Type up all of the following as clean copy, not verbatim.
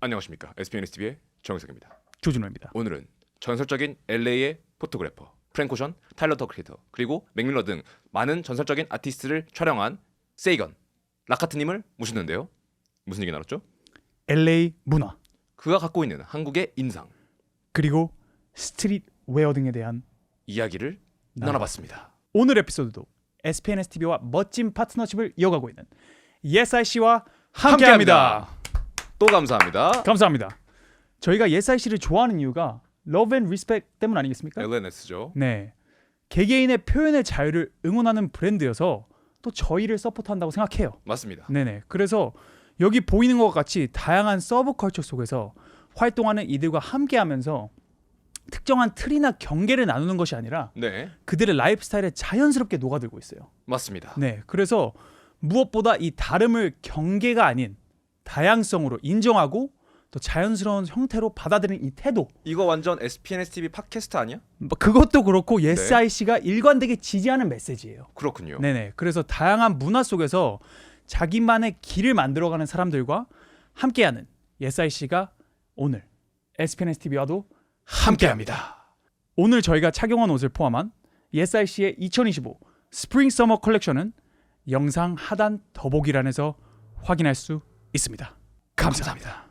안녕하십니까. SPNS TV의 정석입니다. 조준호입니다. 오늘은 전설적인 LA의 포토그래퍼 프랭코션, 타일러 더크리터 그리고 맥밀러 등 많은 전설적인 아티스트를 촬영한 세이건 라카트님을 모셨는데요. 무슨 얘기 나눴죠? LA 문화 그가 갖고 있는 한국의 인상 그리고 스트릿 웨어 등에 대한 이야기를 나눠봤습니다. 오늘 에피소드도 SPNS TV와 멋진 파트너십을 이어가고 있는 예스아이씨와 함께합니다. 또 감사합니다. 감사합니다. 저희가 예스아이씨를 좋아하는 이유가 러브 앤 리스펙 때문 아니겠습니까? LNS죠. 네, 개개인의 표현의 자유를 응원하는 브랜드여서 또 저희를 서포트한다고 생각해요. 맞습니다. 네네. 그래서 여기 보이는 것과 같이 다양한 서브컬처 속에서 활동하는 이들과 함께하면서 특정한 틀이나 경계를 나누는 것이 아니라 네, 그들의 라이프 스타일에 자연스럽게 녹아들고 있어요. 맞습니다. 네, 그래서 무엇보다 이 다름을 경계가 아닌 다양성으로 인정하고 또 자연스러운 형태로 받아들이는 이 태도, 이거 완전 SPNS TV 팟캐스트 아니야? 그것도 그렇고 예스아이씨가 일관되게 지지하는 메시지예요. 그렇군요. 네네. 그래서 다양한 문화 속에서 자기만의 길을 만들어가는 사람들과 함께하는 예스아이씨가 오늘 SPNS TV와도 함께합니다. 오늘 저희가 착용한 옷을 포함한 예스아이씨의 2025 스프링 서머 컬렉션은 영상 하단 더보기란에서 확인할 수 있습니다. 감사합니다.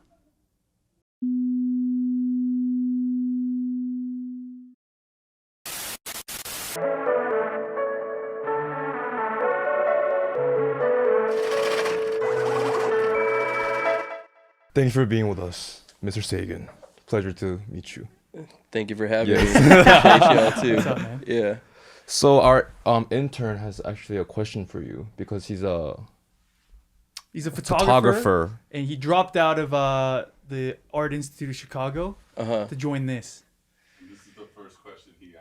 Thank you for being with us, Mr. Sagan. Pleasure to meet you. Thank you for having Yes. me. Appreciate y'all too. What's up, man? Yeah. So our intern has actually a question for you because he's a He's a photographer. and he dropped out of the Art Institute of Chicago to join this.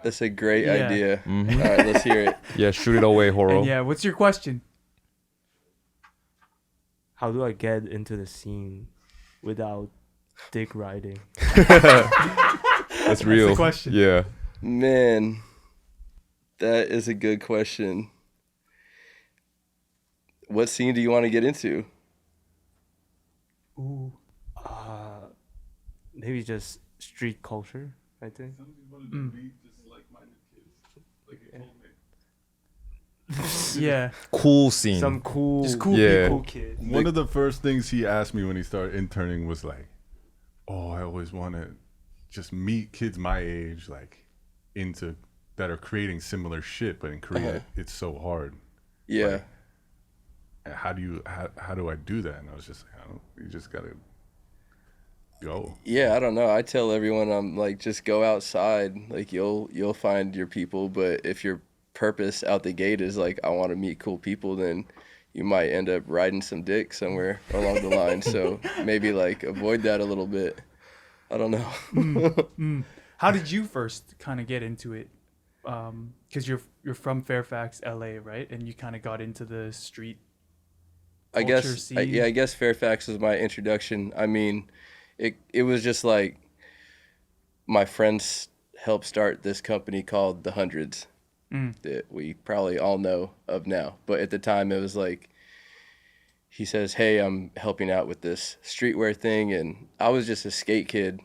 That's a great Yeah. idea. Mhm. All right, let's hear it. Yeah, shoot it away, Horo. And yeah, what's your question? How do I get into the scene without dick riding? That's real. the question. Yeah. Man, that is a good question. What scene do you want to get into? Ooh. Maybe just street culture, I think. Yeah. Cool scene. Some cool, Just cool Yeah. people. kids. One of the first things he asked me when he started interning was like, "Oh, I always want to just meet kids my age, like into that are creating similar shit, but in Korea it's so hard. Yeah. And how do I do that?" And I was just like, you just gotta go. Yeah, I don't know. I tell everyone I'm like just go outside. Like you'll find your people, but if your purpose out the gate is like I want to meet cool people, then you might end up riding some dick somewhere along the line. So maybe like avoid that a little bit. I don't know. How did you first kind of get into it? Because you're from Fairfax, LA, right? And you kind of got into the street. I guess scene. I guess Fairfax was my introduction. I mean, it was just like my friends helped start this company called The Hundreds that we probably all know of now. But at the time, it was like he says, "Hey, I'm helping out with this streetwear thing," and I was just a skate kid,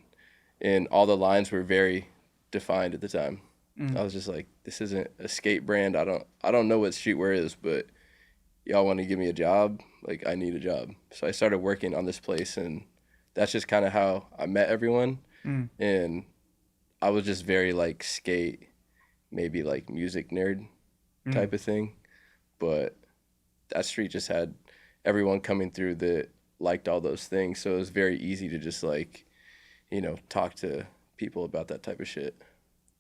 and all the lines were very defined at the time. I was just like, "This isn't a skate brand. I don't know what streetwear is, but y'all want to give me a job? Like, I need a job." So I started working on this place, and that's just kind of how I met everyone. And I was just very like skate, maybe like music nerd type of thing. But that street just had everyone coming through that liked all those things. So it was very easy to just like, talk to people about that type of shit.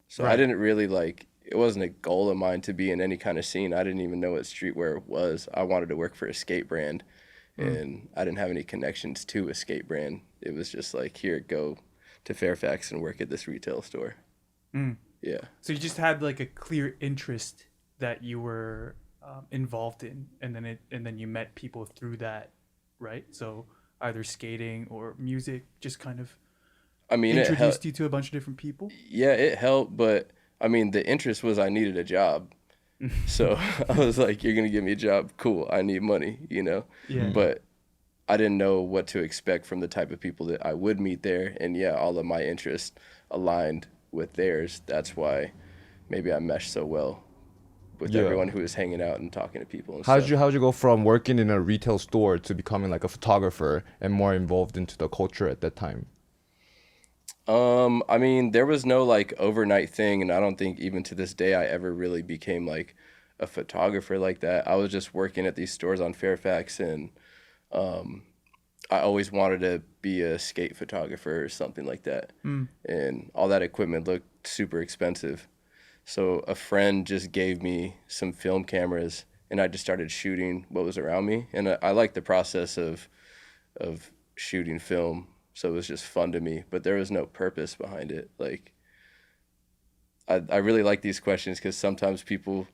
So I didn't really like, it wasn't a goal of mine to be in any kind of scene. I didn't even know what streetwear was. I wanted to work for a skate brand, and I didn't have any connections to a skate brand. It was just like, here, go to Fairfax and work at this retail store. Yeah. So you just had like a clear interest that you were involved in, and then you met people through that, right? So either skating or music just kind of I mean, introduced you to a bunch of different people. Yeah, it helped, but I mean, the interest was I needed a job. So I was like, "You're gonna give me a job? Cool. I need money, Yeah. But I didn't know what to expect from the type of people that I would meet there. And yeah, all of my interests aligned with theirs. That's why maybe I meshed so well with Yeah. everyone who was hanging out and talking to people and How'd stuff. you go from working in a retail store to becoming like a photographer and more involved into the culture at that time? I mean, there was no like overnight thing, and I don't think even to this day I ever really became like a photographer like that. I was just working at these stores on Fairfax, and I always wanted to be a skate photographer or something like that. And all that equipment looked super expensive. So a friend just gave me some film cameras, and I just started shooting what was around me. And I liked the process of shooting film. So it was just fun to me, but there was no purpose behind it. Like, I really like these questions because sometimes people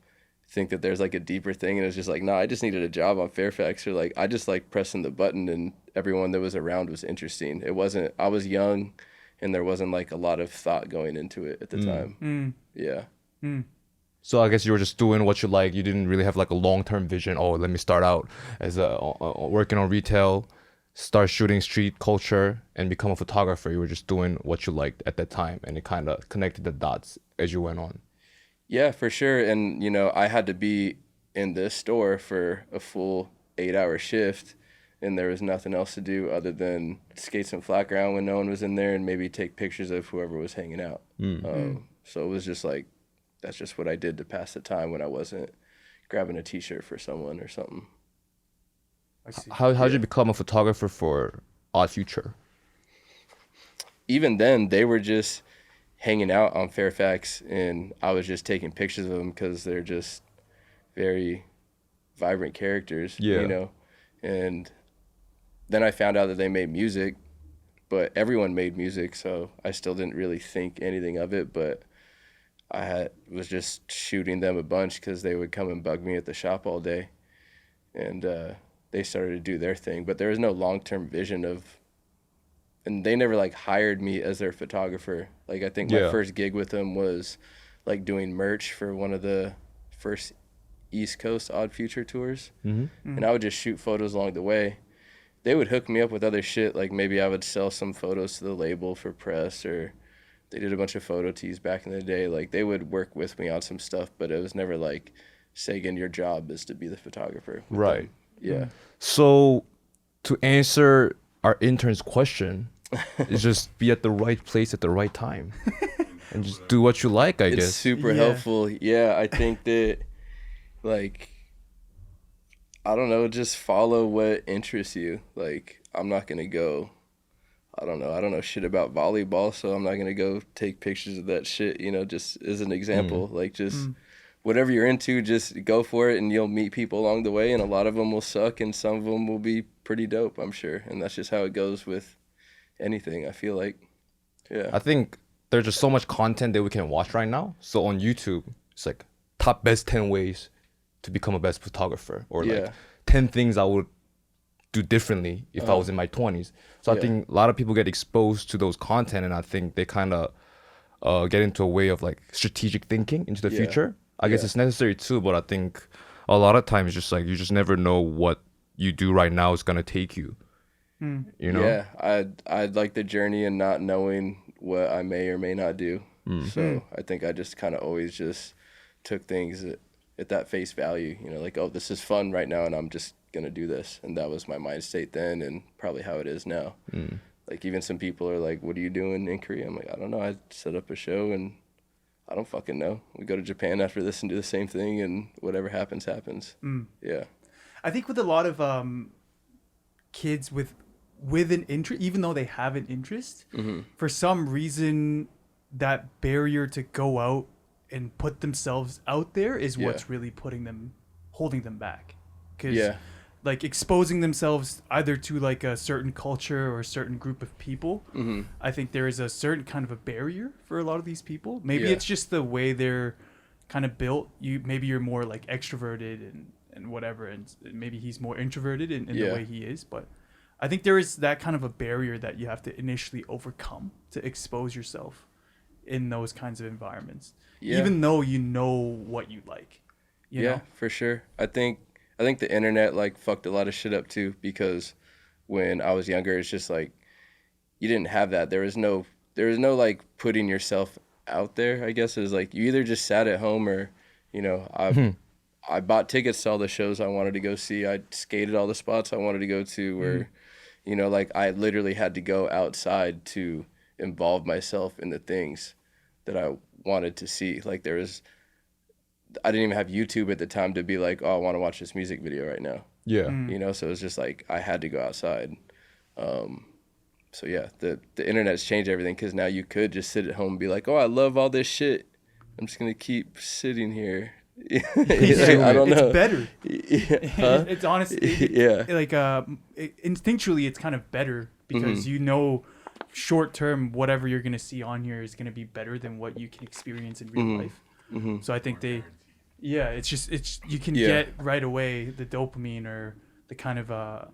think that there's like a deeper thing, and it's just like, nah, I just needed a job on Fairfax, or like, I just like pressing the button and everyone that was around was interesting. It wasn't, I was young and there wasn't like a lot of thought going into it at the time. Yeah. So I guess you were just doing what you like. You didn't really have like a long-term vision. Oh, let me start out as working on retail, start shooting street culture, and become a photographer. You were just doing what you liked at that time, and it kind of connected the dots as you went on. Yeah, for sure. And, you know, I had to be in this store for a full 8-hour shift, and there was nothing else to do other than skate some flat ground when no one was in there and maybe take pictures of whoever was hanging out. So it was just like, that's just what I did to pass the time when I wasn't grabbing a T-shirt for someone or something. I see. How'd you become a photographer for Odd Future? Even then, they were just hanging out on Fairfax, and I was just taking pictures of them because they're just very vibrant characters, Yeah. you know. And then I found out that they made music, but everyone made music, so I still didn't really think anything of it. But was just shooting them a bunch because they would come and bug me at the shop all day, and they started to do their thing. But there was no long-term vision of. And they never like hired me as their photographer. Like, I think my Yeah. first gig with them was like doing merch for one of the first East Coast Odd Future tours. And I would just shoot photos along the way. They would hook me up with other shit. Like, maybe I would sell some photos to the label for press, or they did a bunch of photo tees back in the day. Like, they would work with me on some stuff, but it was never like, Sagan, your job is to be the photographer. with Right. them. Yeah. So to answer our intern's question, is just be at the right place at the right time and just do what you like, I It's guess. super Yeah. helpful. Yeah, I think that, like, I don't know, just follow what interests you. Like, I'm not going to go, I don't know shit about volleyball, so I'm not going to go take pictures of that shit, you know, just as an example. Like, just whatever you're into, just go for it, and you'll meet people along the way, and a lot of them will suck, and some of them will be pretty dope, I'm sure. And that's just how it goes with anything, I feel like. Yeah. I think there's just so much content that we can watch right now. So on YouTube, it's like top best 10 ways to become a best photographer, or like Yeah. 10 things I would do differently if I was in my 20s. So I Yeah. think a lot of people get exposed to those content, and I think they kind of get into a way of like strategic thinking into the Yeah. future. I guess Yeah. it's necessary too, but I think a lot of times just like you just never know what you do right now is gonna take you. You know? Yeah, I'd like the journey and not knowing what I may or may not do. So I think I just kind of always just took things at that face value, you know, like, oh, this is fun right now, and I'm just gonna do this. And that was my mind state then, and probably how it is now. Like, even some people are like, what are you doing in Korea? I'm like, I don't know, I set up a show, and I don't fucking know. We go to Japan after this and do the same thing, and whatever happens, happens. Yeah. I think with a lot of kids with an interest, even though they have an interest, for some reason that barrier to go out and put themselves out there is Yeah. what's really holding them back. Because Yeah. like exposing themselves either to like a certain culture or a certain group of people, I think there is a certain kind of a barrier for a lot of these people. Maybe Yeah. it's just the way they're kind of built. Maybe you're more like extroverted and whatever, and maybe he's more introverted in Yeah. the way he is. But I think there is that kind of a barrier that you have to initially overcome to expose yourself in those kinds of environments, Yeah. even though you know what you like. You Yeah, know? for sure. I think the internet like fucked a lot of shit up too, because when I was younger. It's just like you didn't have that. There was no like putting yourself out there. I guess it was like you either just sat at home or, you know, I bought tickets to all the shows I wanted to go see. I skated all the spots I wanted to go to, or, you know, like I literally had to go outside to involve myself in the things that I wanted to see. Like I didn't even have YouTube at the time to be like, oh, I want to watch this music video right now. Yeah. You know, so it was just like I had to go outside. So yeah, the internet's changed everything, because now you could just sit at home and be like, oh, I love all this shit. I'm just gonna keep sitting here. I don't know. It's better. Huh? It's honestly, Yeah. like instinctually, it's kind of better because you know, short term, whatever you're gonna see on here is gonna be better than what you can experience in real life. So I think it's you can get right away the dopamine or the kind of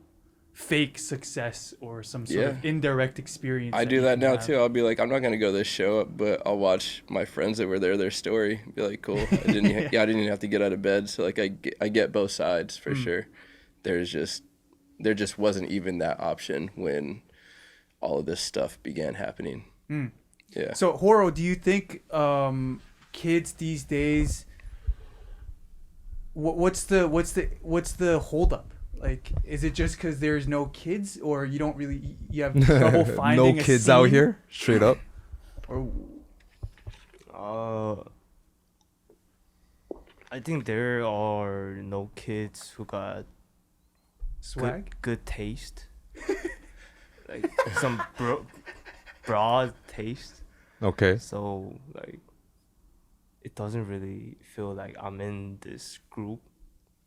fake success or some sort of indirect experience. I do that now too. I'll be like, I'm not gonna go to this show, but I'll watch my friends that were there, their story. Be like, cool. I didn't even have to get out of bed. So like I get both sides for sure. There just wasn't even that option when all of this stuff began happening. Yeah. So Horo, do you think kids these days? What's the holdup? Like, is it just because there's no kids, or you have trouble finding No a kids scene? out here, straight up. Or I think there are no kids who got swag? good taste, like some broad taste. Okay. So like, it doesn't really feel like I'm in this group,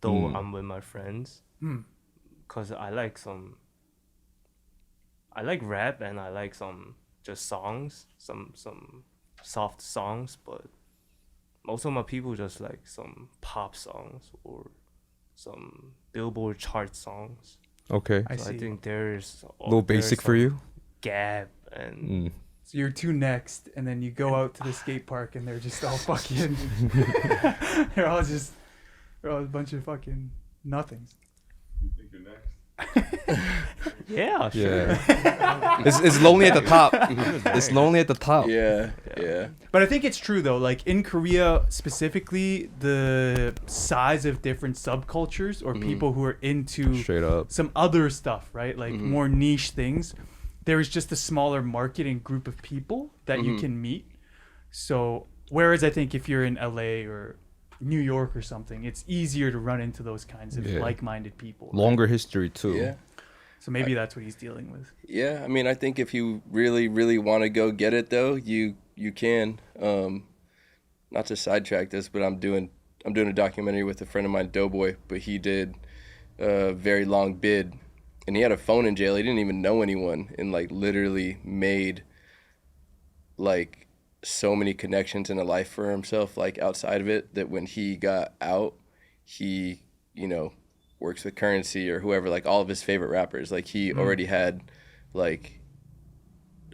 though I'm with my friends. Cause I like rap and I like some just songs, some soft songs, but most of my people just like some pop songs or some Billboard chart songs. Okay. I A see. I think there's little basic for you. gap and So you're two next, and then you go out to the skate park, and they're just all fucking. they're all a bunch of fucking nothings. You think you're next? yeah, sure. Yeah. it's lonely at the top. It's lonely at the top. Yeah. But I think it's true though. Like in Korea specifically, the size of different subcultures or people who are into Straight up. some other stuff, right? Like more niche things. There is just a smaller market and group of people that you can meet. So whereas I think if you're in LA or New York or something, it's easier to run into those kinds of like-minded people. Right? Longer history too. Yeah. So maybe that's what he's dealing with. Yeah, I mean, I think if you really, really want to go get it, though, you can. Not to sidetrack this, but I'm doing a documentary with a friend of mine, Doughboy, but he did a very long bid, and he had a phone in jail. He didn't even know anyone, and like literally made like so many connections in a life for himself, like outside of it, that when he got out, he, you know, works with Currency or whoever, like all of his favorite rappers. Like he already had like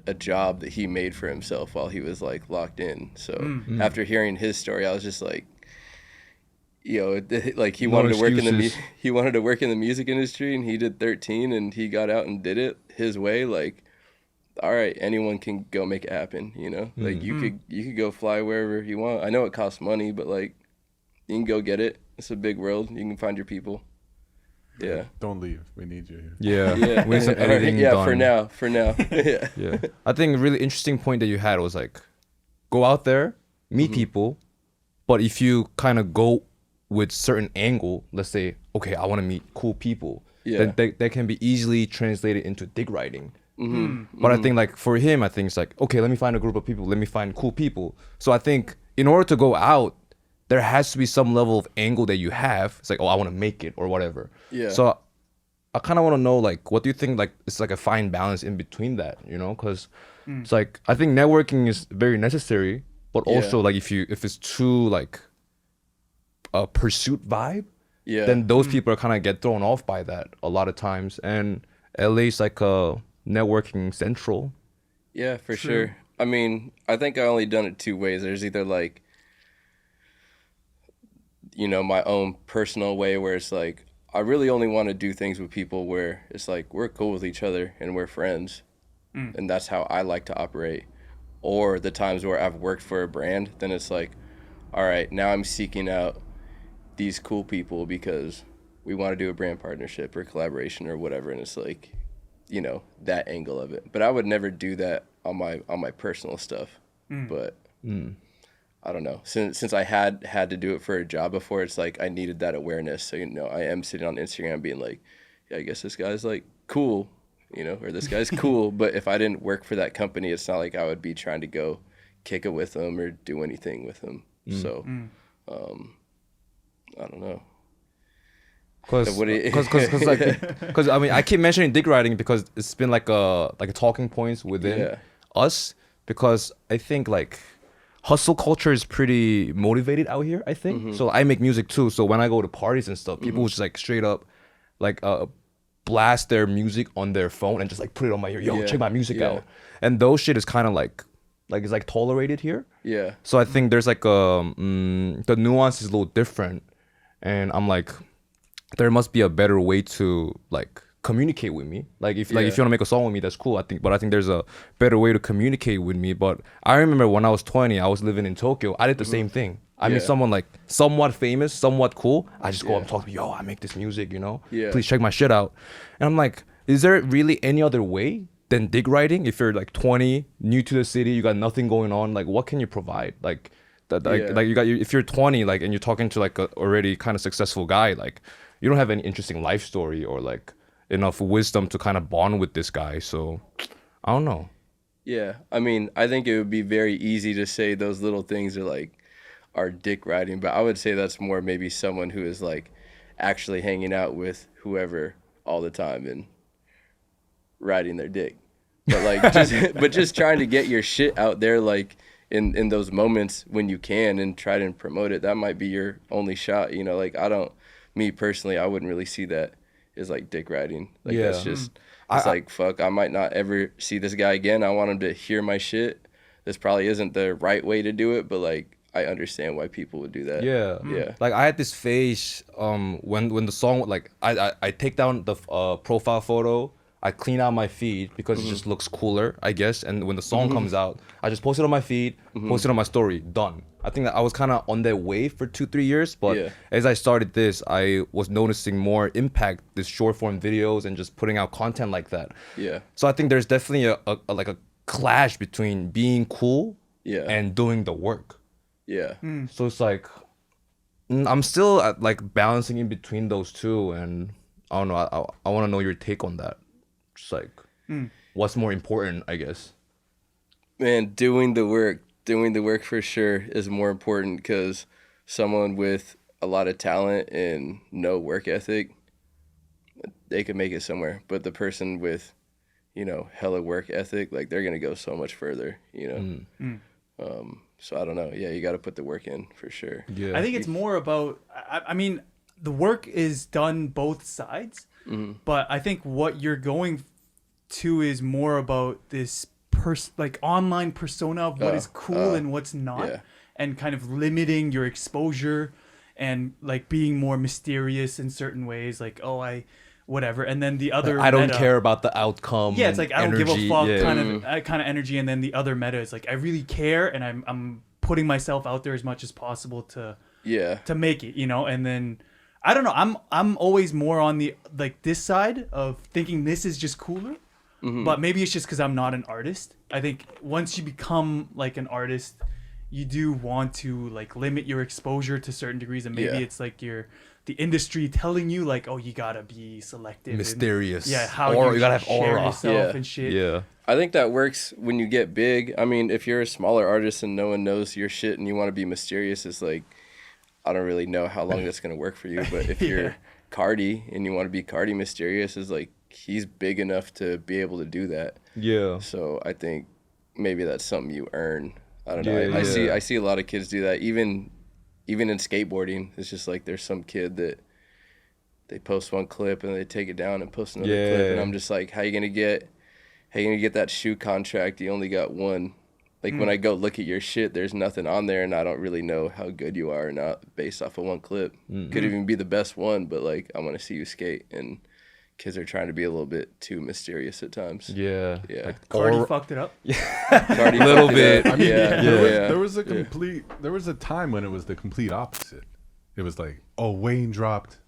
a job that he made for himself while he was like locked in. So after hearing his story, I was just like, you know, like he wanted to work in the music industry, and he did 13 and he got out and did it his way. Like, all right, anyone can go make it happen, you know? Like you could go fly wherever you want. I know it costs money, but like you can go get it. It's a big world. You can find your people. Yeah. Don't leave. We need you here. Yeah. We need some editing done. For now. Yeah. Yeah. I think a really interesting point that you had was like, go out there, meet people, but if you kind of go with certain angle, let's say, okay, I want to meet cool people, then that can be easily translated into dick riding. But I think like for him, I think it's like, okay, let me find a group of people, let me find cool people. So I think in order to go out, there has to be some level of angle that you have. It's like, oh, I want to make it or whatever. Yeah. So I kind of want to know, like, what do you think, like, it's like a fine balance in between that, you know? Because it's like, I think networking is very necessary, but also like if it's too like a pursuit vibe, then those people are kind of get thrown off by that a lot of times. And LA is like a networking central. Yeah, for sure. I mean, I think I only done it two ways. There's either like, you know, my own personal way where it's like I really only want to do things with people where it's like we're cool with each other and we're friends, and that's how I like to operate. Or the times where I've worked for a brand, then it's like, all right, now I'm seeking out these cool people because we want to do a brand partnership or collaboration or whatever, and it's like, you know, that angle of it. But I would never do that on my personal stuff. But I don't know. Since I had to do it for a job before, it's like I needed that awareness. So, you know, I am sitting on Instagram being like, yeah, I guess this guy's like cool, you know, or this guy's cool. But if I didn't work for that company, it's not like I would be trying to go kick it with them or do anything with them. So, I don't know. Because I mean I keep mentioning dick riding because it's been like a talking points within us, because I think like hustle culture is pretty motivated out here, I think. So I make music too, so when I go to parties and stuff, people just like straight up like blast their music on their phone and just like put it on my ear, yo, check my music out. And those shit is kind of like it's like tolerated here. Yeah. So I think there's like the nuance is a little different, and I'm like, there must be a better way to like communicate with me. Like if you want to make a song with me, that's cool. I think there's a better way to communicate with me. But I remember when I was 20, I was living in Tokyo. I did the same thing. I meet someone like somewhat famous, somewhat cool. I just go up and talk to them, yo, I make this music, you know? Yeah. Please check my shit out. And I'm like, is there really any other way than dick riding? If you're like 20, new to the city, you got nothing going on, like what can you provide? Like if you're 20, like, and you're talking to like a already kind of successful guy, like you don't have any interesting life story or like enough wisdom to kind of bond with this guy. So I don't know. Yeah, I mean, I think it would be very easy to say those little things are dick riding, but I would say that's more maybe someone who is like actually hanging out with whoever all the time and riding their dick. But like just trying to get your shit out there like in those moments when you can and try to promote it. That might be your only shot, you know, like me personally, I wouldn't really see that as like dick riding. Like that's just like fuck, I might not ever see this guy again. I want him to hear my shit. This probably isn't the right way to do it, but like I understand why people would do that. Yeah. Like I had this phase when the song, like I take down the profile photo, I clean out my feed because it just looks cooler, I guess. And when the song comes out, I just post it on my feed, post it on my story, done. I think that I was kind of on that wave for 2-3 years, but as I started this, I was noticing more impact, this short form videos and just putting out content like that. Yeah. So I think there's definitely a clash between being cool and doing the work. Yeah. So it's like I'm still like balancing in between those two, and I don't know. I want to know your take on that. Just like what's more important, I guess. Man, doing the work for sure is more important, because someone with a lot of talent and no work ethic, they could make it somewhere. But the person with, you know, hella work ethic, like they're gonna go so much further, you know. So I don't know. Yeah, you got to put the work in for sure. Yeah. I think it's more about, I mean, the work is done both sides, but I think what you're going to is more about this like online persona of what is cool and what's not, and kind of limiting your exposure and like being more mysterious in certain ways, like whatever. And then the other I don't meta, care about the outcome. yeah, it's like I don't give a energy. fuck kind of energy. And then the other meta is like I really care, and I'm putting myself out there as much as possible to make it, you know. And then I don't know, I'm always more on the like this side of thinking this is just cooler. But maybe it's just because I'm not an artist. I think once you become like an artist, you do want to like limit your exposure to certain degrees, and maybe it's like the industry telling you like, oh, you gotta be selective, mysterious, and, how you gotta have share aura yourself and shit. Yeah, I think that works when you get big. I mean, if you're a smaller artist and no one knows your shit and you want to be mysterious, it's like, I don't really know how long that's gonna work for you. But if you're Cardi and you want to be Cardi mysterious, is like, he's big enough to be able to do that. Yeah. So I think maybe that's something you earn. I don't know. I see a lot of kids do that. Even in skateboarding, it's just like there's some kid that they post one clip and they take it down and post another clip, and I'm just like, how you gonna get that shoe contract? You only got one Like when I go look at your shit, there's nothing on there, and I don't really know how good you are or not based off of one clip. Could even be the best one, but like I want to see you skate, and kids are trying to be a little bit too mysterious at times. Yeah. Yeah. Cardi fucked it up. Cardi Little fucked it bit. up. I mean, Yeah. there was a complete. There was a time when it was the complete opposite. It was like, oh, Wayne dropped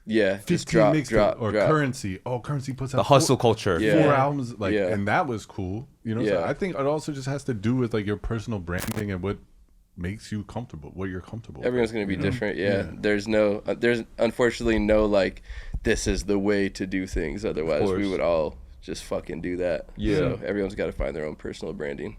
Yeah. 15 Just drop, mixtapes, drop, or drop. Currency. Oh, Currency puts out The hustle culture. Yeah. 4 albums, like, Yeah. and that was cool. You know, so Yeah. I think it also just has to do with like your personal branding and what makes you comfortable, what you're comfortable. Everyone's with, gonna be you know? different. Yeah. Yeah. There's unfortunately no like, this is the way to do things. Otherwise, we course. would all just fucking do that. Yeah. So everyone's got to find their own personal branding.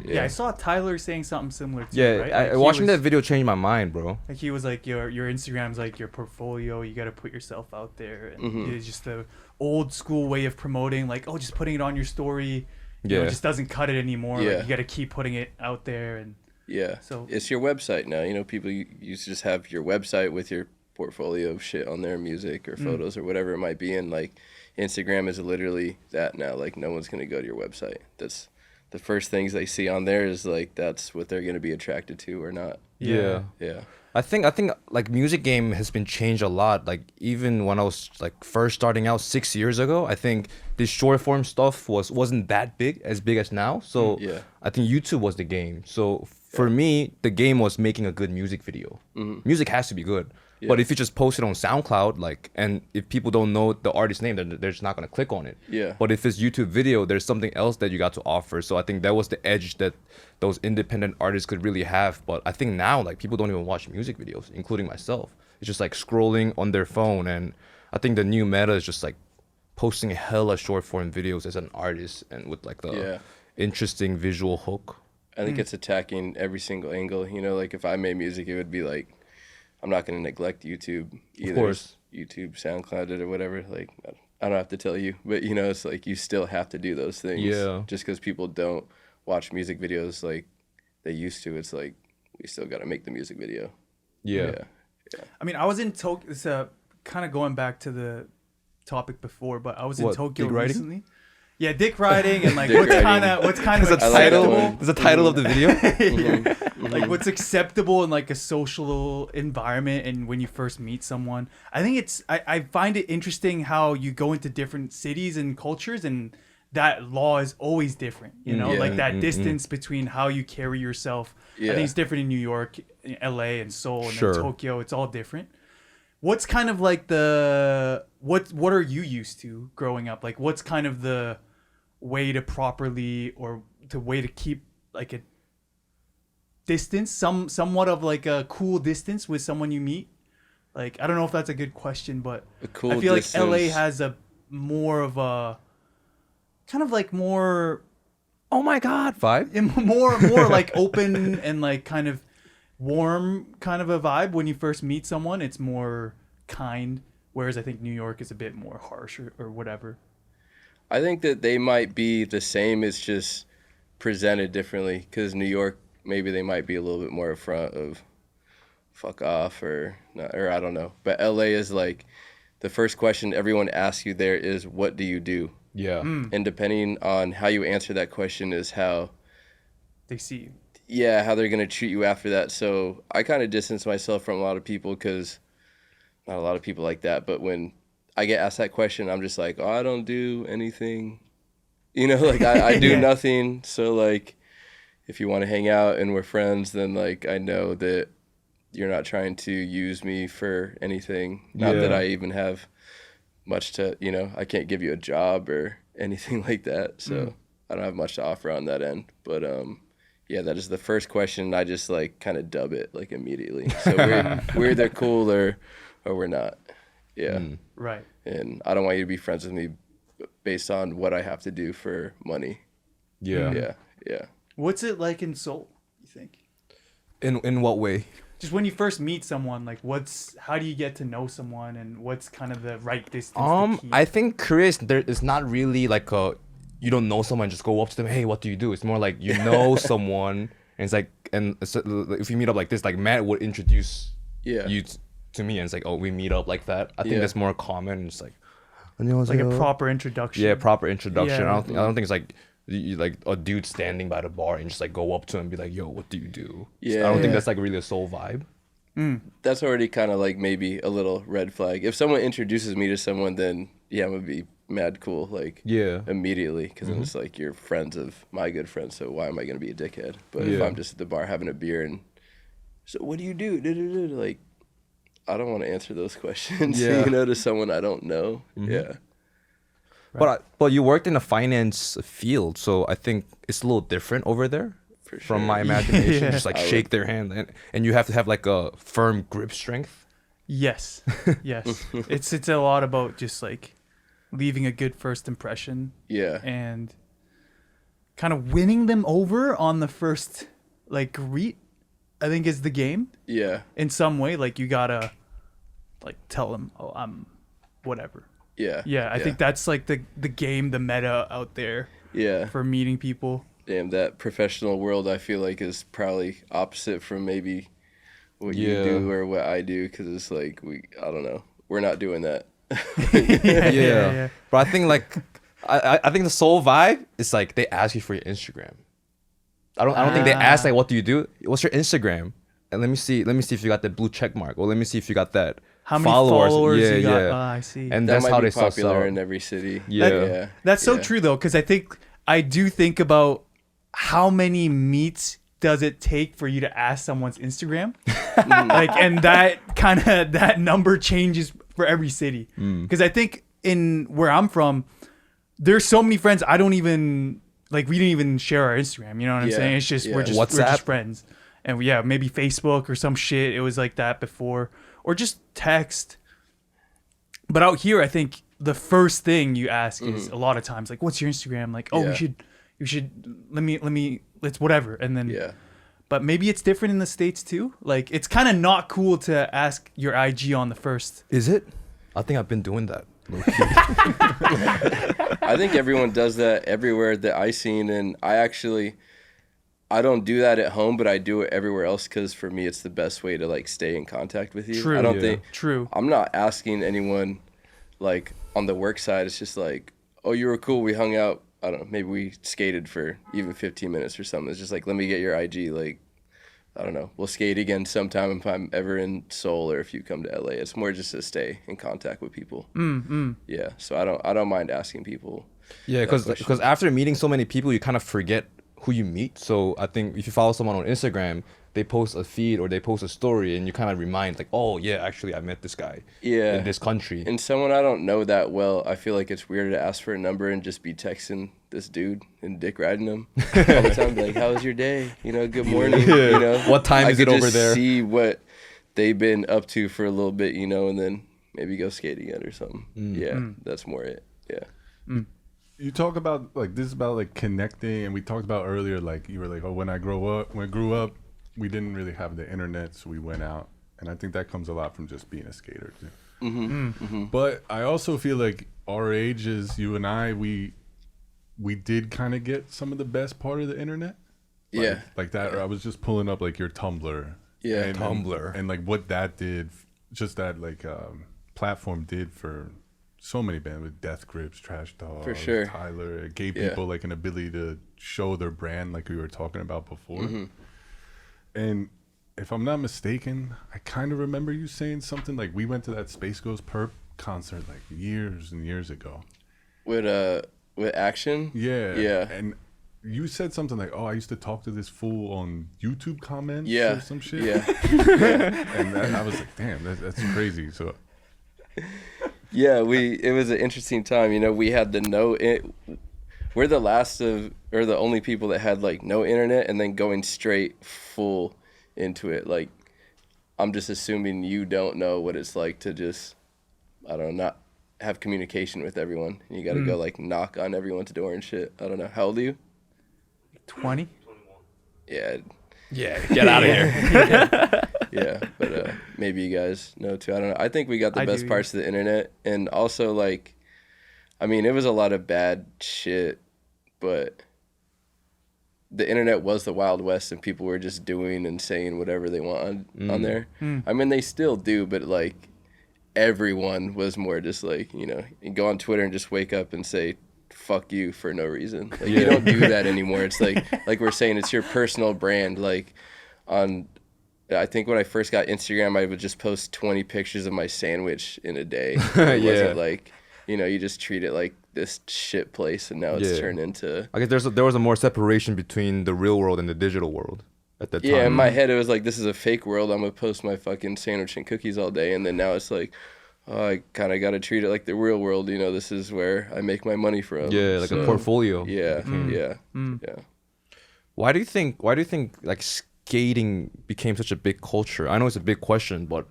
Yeah, I saw Tyler saying something similar too. Yeah, right? Like, he watching was, that video changed my mind, bro. Like he was like, your Instagram's like your portfolio. You got to put yourself out there, and it's just the old school way of promoting. Like, oh, just putting it on your story. You know, Yeah. it just doesn't cut it anymore. Yeah. Like, you got to keep putting it out there, and Yeah. So- it's your website now. You know, people used to just have your website with your portfolio of shit on there, music or photos or whatever it might be. And like Instagram is literally that now. Like no one's going to go to your website. That's the first things they see on there is like, that's what they're going to be attracted to or not. Yeah. Yeah. I think like music game has been changed a lot. Like even when I was like first starting out 6 years ago, I think this short form stuff wasn't that big as now. So Yeah. I think YouTube was the game. So for me, the game was making a good music video. Music has to be good. But if you just post it on SoundCloud, like, and if people don't know the artist's name, then they're just not gonna click on it. Yeah. But if it's YouTube video, there's something else that you got to offer. So I think that was the edge that those independent artists could really have. But I think now, like, people don't even watch music videos, including myself. It's just like scrolling on their phone, and I think the new meta is just like posting hella short form videos as an artist and with like the interesting visual hook. I think it's attacking every single angle. You know, like if I made music, it would be like, I'm not going to neglect YouTube either. course. YouTube, SoundCloud it or whatever. Like, I don't have to tell you, but you know, it's like you still have to do those things. Yeah. Just because people don't watch music videos like they used to, it's like we still got to make the music video. Yeah. I mean, I was in Tokyo. It's kind of going back to the topic before, but I was in What, Tokyo dick riding? recently. Yeah, dick riding and like Dick what's riding. kind of I like that one. There's a title of the video. like what's acceptable in like a social environment and when you first meet someone. I think I find it interesting how you go into different cities and cultures and that law is always different, you know, Yeah. like that distance between how you carry yourself. I Yeah. think it's different in New York, in LA and Seoul and Sure. then Tokyo. It's all different. What's kind of like what are you used to growing up? Like what's kind of the way to properly or the way to keep like a distance, somewhat of like a cool distance with someone you meet? Like I don't know if that's a good question, but A cool I feel distance. like LA has a more of a kind of like more Oh my God, vibe. more like open and like kind of warm kind of a vibe when you first meet someone. It's more kind, whereas I think New York is a bit more harsh or whatever. I think that they might be the same, it's just presented differently because New York, maybe they might be a little bit more upfront of fuck off or not, or I don't know. But LA is like the first question everyone asks you there is, what do you do? Yeah. And depending on how you answer that question is how, They see you. yeah, how they're going to treat you after that. So I kind of distance myself from a lot of people because not a lot of people like that. But when I get asked that question, I'm just like, oh, I don't do anything. You know, like I do Yeah. nothing. So like if you want to hang out and we're friends, then like I know that you're not trying to use me for anything. Not that Yeah. I even have much to, you know, I can't give you a job or anything like that. So I don't have much to offer on that end. But yeah, that is the first question. I just like kind of dub it like immediately. So we're either cool or we're not. Yeah. Right. And I don't want you to be friends with me based on what I have to do for money. Yeah. Yeah. Yeah. What's it like in Seoul, you think? In what way? Just when you first meet someone, like how do you get to know someone and what's kind of the right distance to keep? I think Korea is not really like you don't know someone, just go up to them, hey, what do you do? It's more like you know someone, and it's like, and so, if you meet up like this, like Matt would introduce Yeah. you to me, and it's like, oh, we meet up like that. I think Yeah. that's more common. It's like, like a proper introduction. yeah, proper introduction. Yeah. I don't think it's like like a dude standing by the bar and just like go up to him and be like, yo, what do you do? Yeah. I don't think Yeah. that's like really a soul vibe. That's already kind of like maybe a little red flag. If someone introduces me to someone, then yeah, I'm gonna be mad cool like Yeah. immediately, because then it's like you're friends of my good friends, so why am I gonna be a dickhead? But if Yeah. I'm just at the bar having a beer and so what do you do? Da-da-da, like I don't want to answer those questions, Yeah. you know, to someone I don't know. Yeah. But you worked in a finance field, so I think it's a little different over there. For sure. From my imagination, Yeah. just like I shake their hand, and you have to have like a firm grip strength. Yes. Yes. It's a lot about just like leaving a good first impression Yeah. and kind of winning them over on the first like greet, I think is the game Yeah. in some way. Like you gotta like tell them, oh, I'm whatever. Yeah. Yeah, I think that's like the game, the meta out there Yeah. for meeting people. Damn, that professional world I feel like is probably opposite from maybe what you Yeah. do or what I do, because it's like I don't know, we're not doing that. Yeah. But I think like I think the soul vibe is like they ask you for your Instagram. I don't think they ask like what do you do? What's your Instagram? And let me see if you got that blue check mark, or let me see if you got that How many followers Yeah, you got? yeah. Oh, I see. And That that's might how be they suss popular out. in every city. Yeah. Yeah. That's so Yeah. true though, because I think I do think about how many meets does it take for you to ask someone's Instagram, like, and that kind of that number changes for every city. Because I think in where I'm from, there's so many friends I don't even like. We didn't even share our Instagram. You know what I'm Yeah. saying? It's just Yeah. we're just WhatsApp? friends, and yeah, maybe Facebook or some shit. It was like that before, or just text. But out here, I think the first thing you ask is a lot of times like, "What's your Instagram?" Like, "Oh, Yeah. you should let's whatever," and then Yeah. But maybe it's different in the States too. Like, it's kind of not cool to ask your IG on the first. Is it? I think I've been doing that. I think everyone does that everywhere that I seen, and I don't do that at home, but I do it everywhere else, because for me it's the best way to like stay in contact with you. True. I don't Yeah. think True. I'm not asking anyone like on the work side. It's just like, oh, you were cool, we hung out, I don't know, maybe we skated for even 15 minutes or something. It's just like, let me get your IG, like I don't know, we'll skate again sometime if I'm ever in Seoul or if you come to LA. It's more just to stay in contact with people. Yeah, so I don't mind asking people. Yeah, because after meeting so many people, you kind of forget who you meet. So I think if you follow someone on Instagram, they post a feed or they post a story, and you kind of remind like, oh yeah, actually I met this guy. Yeah. In this country. And someone I don't know that well, I feel like it's weird to ask for a number and just be texting this dude and dick riding him all the time. Like, how was your day? You know, good morning. You know, What time I is it could over just there? See what they've been up to for a little bit, you know, and then maybe go skating again or something. Yeah, that's more it. Yeah. You talk about like this is about like connecting, and we talked about earlier like you were like, oh, when I grew up, we didn't really have the internet, so we went out, and I think that comes a lot from just being a skater too. But I also feel like our ages, you and I, we did kind of get some of the best part of the internet. Yeah. Like that. I was just pulling up like your Tumblr. Yeah. and, Tumblr. and like what that did, just that like platform did for so many bands with Death Grips, Trash Dogs, For sure. Tyler. It gave Yeah. people like an ability to show their brand, like we were talking about before. And if I'm not mistaken, I kind of remember you saying something like we went to that Space Ghost Perp concert like years and years ago. With Action? Yeah. Yeah. And you said something like, "Oh, I used to talk to this fool on YouTube comments Yeah. or some shit." Yeah. And I was like, "Damn, that's crazy." So Yeah, it was an interesting time. You know, we had we're the last of, or the only people that had like no internet and then going straight full into it. Like, I'm just assuming you don't know what it's like to just, I don't know, not have communication with everyone. You got to go like knock on everyone's door and shit. I don't know. How old are you? 20. Yeah. Yeah, get out of here. Yeah, but maybe you guys know too. I don't know. I think we got the I best do. parts of the internet, and also like, I mean, it was a lot of bad shit, but the internet was the Wild West, and people were just doing and saying whatever they want on there. I mean, they still do, but like, everyone was more just like, you know, you go on Twitter and just wake up and say fuck you for no reason. Like you don't do that anymore. It's like we're saying, it's your personal brand. Like I think when I first got Instagram, I would just post 20 pictures of my sandwich in a day. It wasn't like, you know, you just treat it like this shit place, and now it's turned into. I guess there was a more separation between the real world and the digital world at that time. Yeah, in my head it was like, this is a fake world. I'm gonna post my fucking sandwich and cookies all day, and then now it's like, oh, I kind of got to treat it like the real world. You know, this is where I make my money from. Yeah, like a portfolio. Yeah, yeah. Why do you think like skating became such a big culture? I know it's a big question, but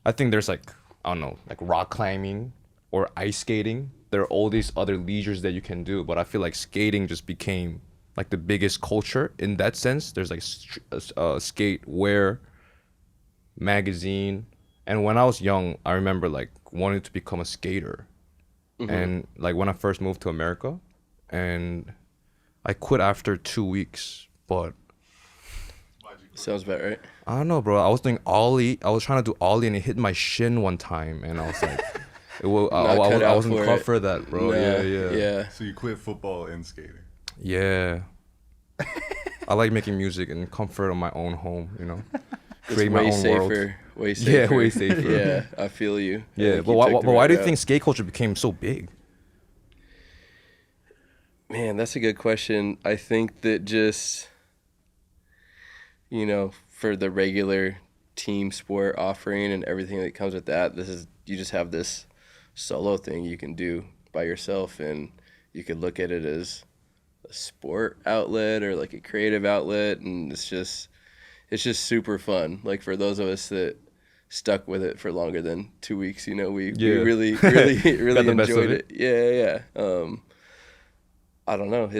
I think there's like, I don't know, like rock climbing or ice skating. There are all these other leisures that you can do, but I feel like skating just became like the biggest culture in that sense. There's like skate wear magazine, and when I was young, I remember like wanting to become a skater. And like when I first moved to America, and I quit after 2 weeks, but Sounds about right. I don't know, bro. I was doing ollie. I was trying to do ollie, and it hit my shin one time, and I was like, I wasn't cut for that, bro. No, Yeah. So you quit football and skating. Yeah. I like making music in comfort of my own home, you know. It's Create my way own safer. world. Way safer. Yeah, way safer. Yeah, I feel you. Yeah, Like but you why, took the why right do you route. think skate culture became so big? Man, that's a good question. I think that just, you know, for the regular team sport offering and everything that comes with that, you just have this solo thing you can do by yourself, and you could look at it as a sport outlet or like a creative outlet, and it's just super fun. Like for those of us that stuck with it for longer than 2 weeks, you know, we really the best of enjoyed it. Yeah. I don't know.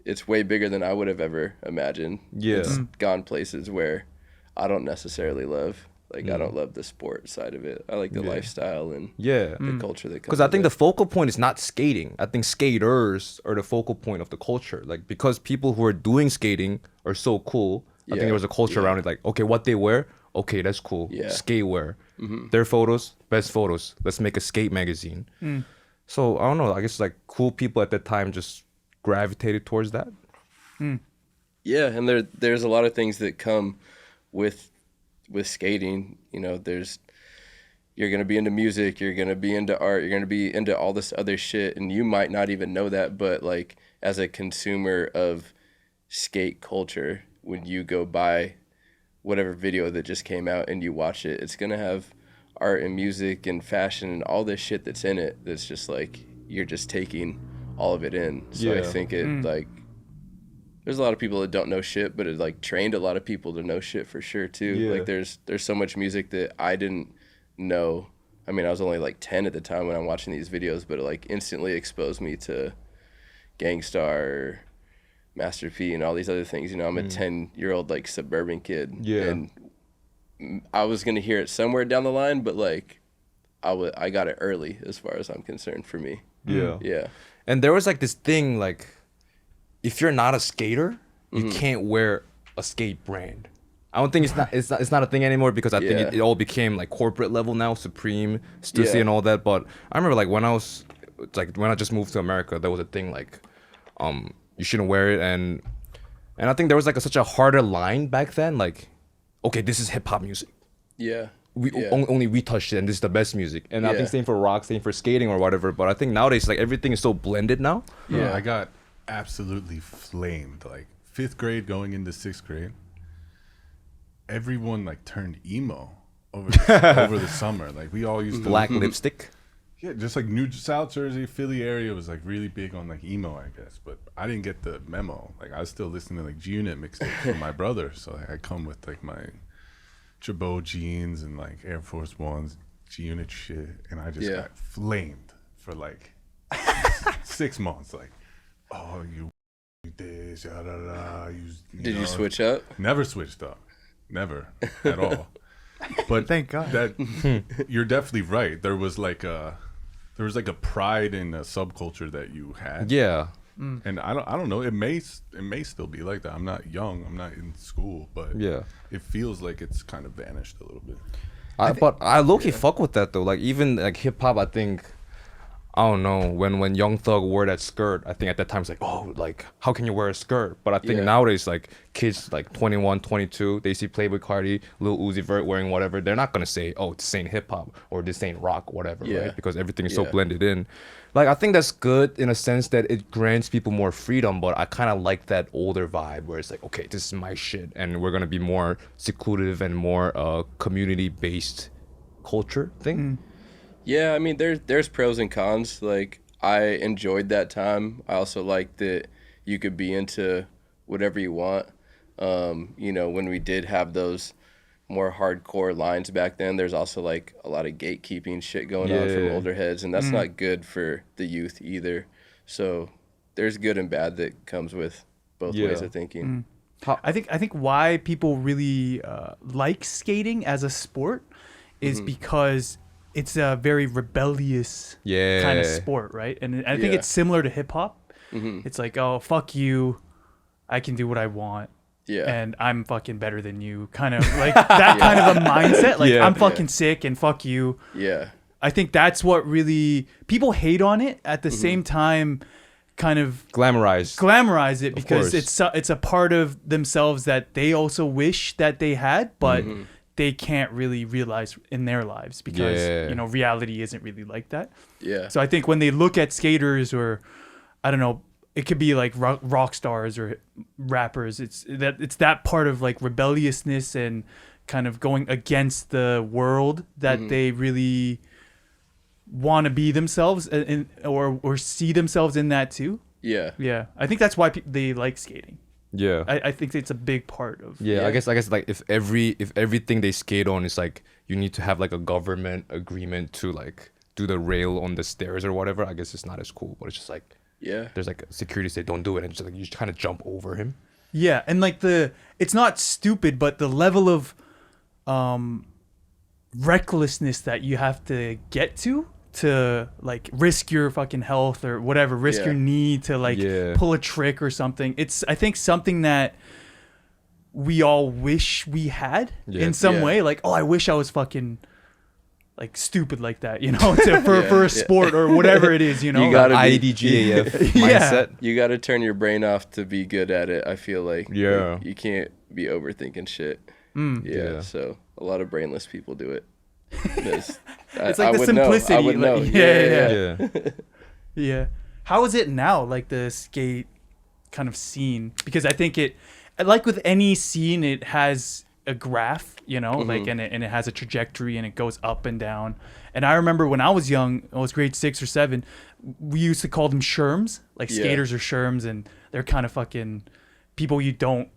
It's way bigger than I would have ever imagined. Yeah. It's gone places where I don't necessarily love. Like I don't love the sport side of it. I like the lifestyle and the culture that comes. Because I think the focal point is not skating. I think skaters are the focal point of the culture. Like because people who are doing skating are so cool. I think there was a culture around it. Like okay, what they wear, okay, that's cool. Yeah. Skate wear. Their photos, best photos. Let's make a skate magazine. So I don't know. I guess like cool people at that time just gravitated towards that. Yeah, and there's a lot of things that come with skating. You know, you're gonna be into music, you're gonna be into art, you're gonna be into all this other shit, and you might not even know that. But like as a consumer of skate culture, when you go buy whatever video that just came out and you watch it, it's gonna have art and music and fashion and all this shit that's in it. That's just like you're just taking all of it in. So I think it like. There's a lot of people that don't know shit, but it like trained a lot of people to know shit for sure too. Yeah. Like there's so much music that I didn't know. I mean, I was only like 10 at the time when I'm watching these videos, but it like instantly exposed me to Gangstar, Master P, and all these other things. You know, I'm a 10-year-old like suburban kid, and I was gonna hear it somewhere down the line, but like I got it early as far as I'm concerned for me. Yeah. And there was like this thing like, if you're not a skater, you can't wear a skate brand. I don't think it's not a thing anymore because I think it all became like corporate level now, Supreme, Stussy, and all that. But I remember like when I just moved to America, there was a thing like, you shouldn't wear it, and I think there was like such a harder line back then. Like, okay, this is hip hop music. Yeah. Only we touched it, and this is the best music. And I think same for rock, same for skating or whatever. But I think nowadays like everything is so blended now. Yeah, I got absolutely flamed. Like 5th grade going into 6th grade, everyone like turned emo over the summer. Like we all used to Black lipstick. Yeah, just like New South Jersey, Philly area was like really big on like emo, I guess. But I didn't get the memo. Like I was still listening to like G-Unit mixtapes from my brother. So like, I come with like my Jabot jeans and like Air Force Ones, G-Unit shit, and I just got flamed for like 6 months. Like, oh, you this, da, da, da, Did you switch up? Never switched up. Never at all. But Thank God. that you're definitely right. There was like a pride in a subculture that you had. Yeah. And I don't know. It may still be like that. I'm not young. I'm not in school, but it feels like it's kind of vanished a little bit. But I low-key fuck with that though. Like even like hip hop, I think I don't know, when Young Thug wore that skirt, I think at that time it's like, oh, like how can you wear a skirt? But I think Yeah. nowadays, like kids like 21, 22, they see Playboi Carti, Lil Uzi Vert wearing whatever, they're not gonna say, oh, this ain't hip hop or this ain't rock, whatever, Yeah. right? Because everything is so Yeah. blended in. Like I think that's good in a sense that it grants people more freedom, but I kind of like that older vibe where it's like, okay, this is my shit, and we're gonna be more seclusive and more community based culture thing. Yeah, I mean, there's pros and cons. Like, I enjoyed that time. I also like that you could be into whatever you want. You know, when we did have those more hardcore lines back then, there's also like a lot of gatekeeping shit going on from Yeah. older heads, and that's not good for the youth either. So there's good and bad that comes with both ways Yeah. of thinking. I think why people really like skating as a sport is because it's a very rebellious Yeah. kind of sport, right? And I think Yeah. it's similar to hip hop. It's like, oh, fuck you, I can do what I want, Yeah. and I'm fucking better than you. Kind of like that kind of a mindset. Like Yeah. I'm fucking sick and fuck you. Yeah. I think that's what really people hate on it. At the same time, kind of Glamorized. glamorize it because course. it's a part of themselves that they also wish that they had, but they can't really realize in their lives because Yeah. you know reality isn't really like that. Yeah. So I think when they look at skaters or I don't know, it could be like rock stars or rappers. It's that part of like rebelliousness and kind of going against the world that they really want to be themselves or see themselves in that too. Yeah. Yeah, I think that's why they like skating. Yeah. I think it's a big part of. Yeah, Yeah. I guess like if everything they skate on is like you need to have like a government agreement to like do the rail on the stairs or whatever, I guess it's not as cool. But it's just like Yeah. there's like security say don't do it, and just like you just kind of jump over him. Yeah, and like it's not stupid, but the level of recklessness that you have to get to like risk your fucking health or whatever, risk Yeah. your knee to like Yeah. pull a trick or something. It's I think something that we all wish we had Yeah. in some Yeah. way. Like, oh, I wish I was fucking like stupid like that, you know, for a sport or whatever it is, you know. You gotta be- IDGAF Yeah. mindset. You got to turn your brain off to be good at it. I feel like Yeah. Like, you can't be overthinking shit. Yeah. So a lot of brainless people do it. It's It's like the simplicity. I would know. like- Yeah. Yeah. Yeah. How is it now, like the skate kind of scene? Because I think like with any scene, it has a graph, you know, like and it has a trajectory and it goes up and down. And I remember when I was young, I was grade 6 or 7, we used to call them sherms. Like Yeah. skaters are sherms, and they're kind of fucking people you don't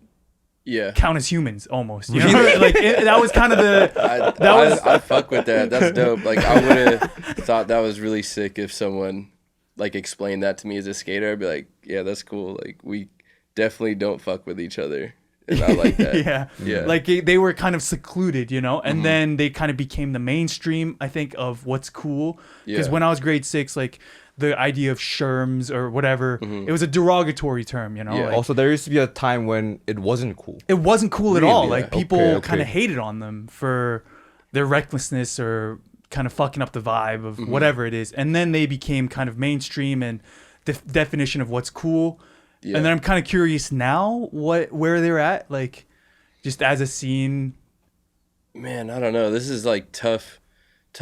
Yeah. count as humans almost. You know? Like that was kind of the I fuck with that. That's dope. Like I would have thought that was really sick if someone like explained that to me as a skater. I'd be like, yeah, that's cool. Like we definitely don't fuck with each other. And I like that. yeah. Yeah. Like they were kind of secluded, you know, and then they kind of became the mainstream, I think, of what's cool. Because Yeah. when I was grade 6, like the idea of sherms or whatever, it was a derogatory term, you know. Yeah. Like, Also, there used to be a time when it wasn't cool. it wasn't cool at all. Really? Like people Okay. kind of hated on them for their recklessness or kind of fucking up the vibe of whatever it is. And then they became kind of mainstream and the definition of what's cool. Yeah. And then I'm kind of curious now where they're at, like just as a scene. Man, I don't know. This is like tough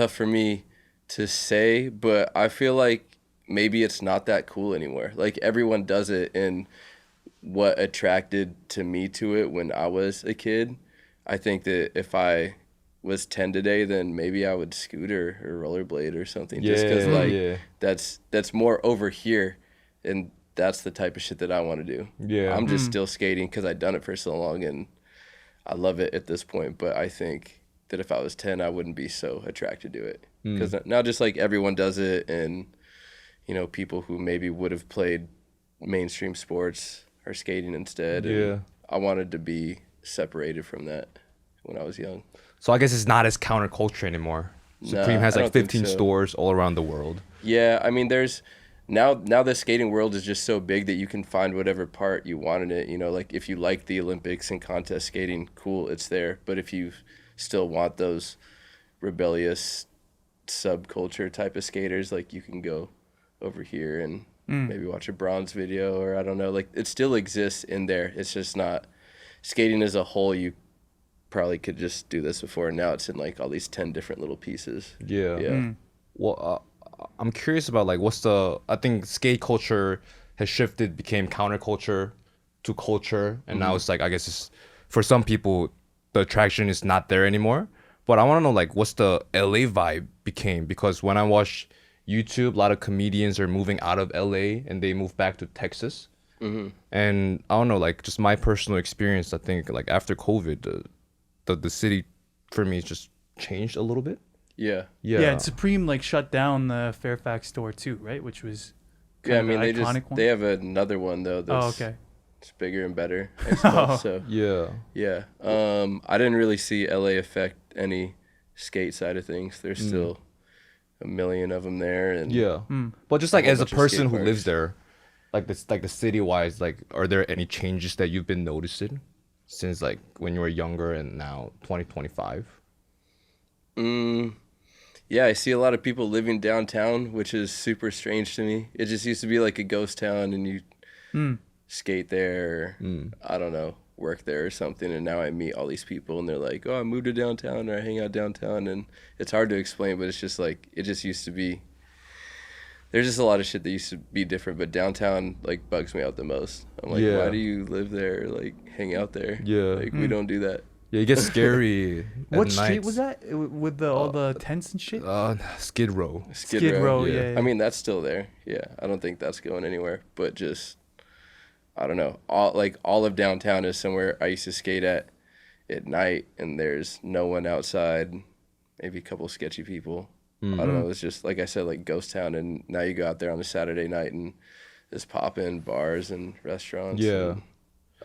for me to say, but I feel like maybe it's not that cool anymore. Like everyone does it, and what attracted to me to it when I was a kid, I think that if I was 10 today, then maybe I would scooter or rollerblade or something. Just because like that's more over here, and that's the type of shit that I want to do. Yeah. I'm just still skating because I've done it for so long and I love it at this point. But I think that if I was 10, I wouldn't be so attracted to it. Because now just like everyone does it, and, you know, people who maybe would have played mainstream sports are skating instead. And Yeah. I wanted to be separated from that when I was young. So I guess it's not as counterculture anymore. Supreme Nah, has I like don't think 15 so. stores all around the world. Yeah, I mean, there's now the skating world is just so big that you can find whatever part you want in it. You know, like if you like the Olympics and contest skating, cool, it's there. But if you still want those rebellious subculture type of skaters, like you can go over here and maybe watch a Bronze video, or I don't know. Like, it still exists in there. It's just not skating as a whole. You probably could just do this before, and now it's in like all these 10 different little pieces. Yeah. Well, I'm curious about like I think skate culture has shifted, became counterculture to culture, and now it's like, I guess it's, for some people the attraction is not there anymore. But I want to know like what's the LA vibe became, because when I watch YouTube, a lot of comedians are moving out of LA and they move back to Texas. And I don't know, like just my personal experience, I think like after COVID, the city for me just changed a little bit. Yeah. Yeah, and Supreme like shut down the Fairfax store too, right? Which was kind Yeah, I of mean, an iconic one. they have another one though that's okay. it's bigger and better, I suppose. So Yeah. I didn't really see LA affect any skate side of things. There's still a million of them there, and But just like whole as a bunch of person skate who lives parks. there, like this, like the city wise, like are there any changes that you've been noticing since like when you were younger and now 2025? Yeah, I see a lot of people living downtown, which is super strange to me. It just used to be like a ghost town, and you skate there, I don't know, work there or something, and now I meet all these people, and they're like, oh, I moved to downtown, or I hang out downtown, and it's hard to explain, but it's just like, it just used to be, there's just a lot of shit that used to be different, but downtown, like, bugs me out the most. I'm like, why do you live there, like, hang out there? Yeah. Like, we don't do that. Yeah, it gets scary. What street was that with the all the tents and shit? Skid Row. Skid Row, yeah. I mean, that's still there. Yeah, I don't think that's going anywhere. But just, I don't know. All of downtown is somewhere I used to skate at night, and there's no one outside. Maybe a couple sketchy people. I don't know. It's just like I said, like ghost town. And now you go out there on a Saturday night, and there's poppin' bars and restaurants. Yeah. And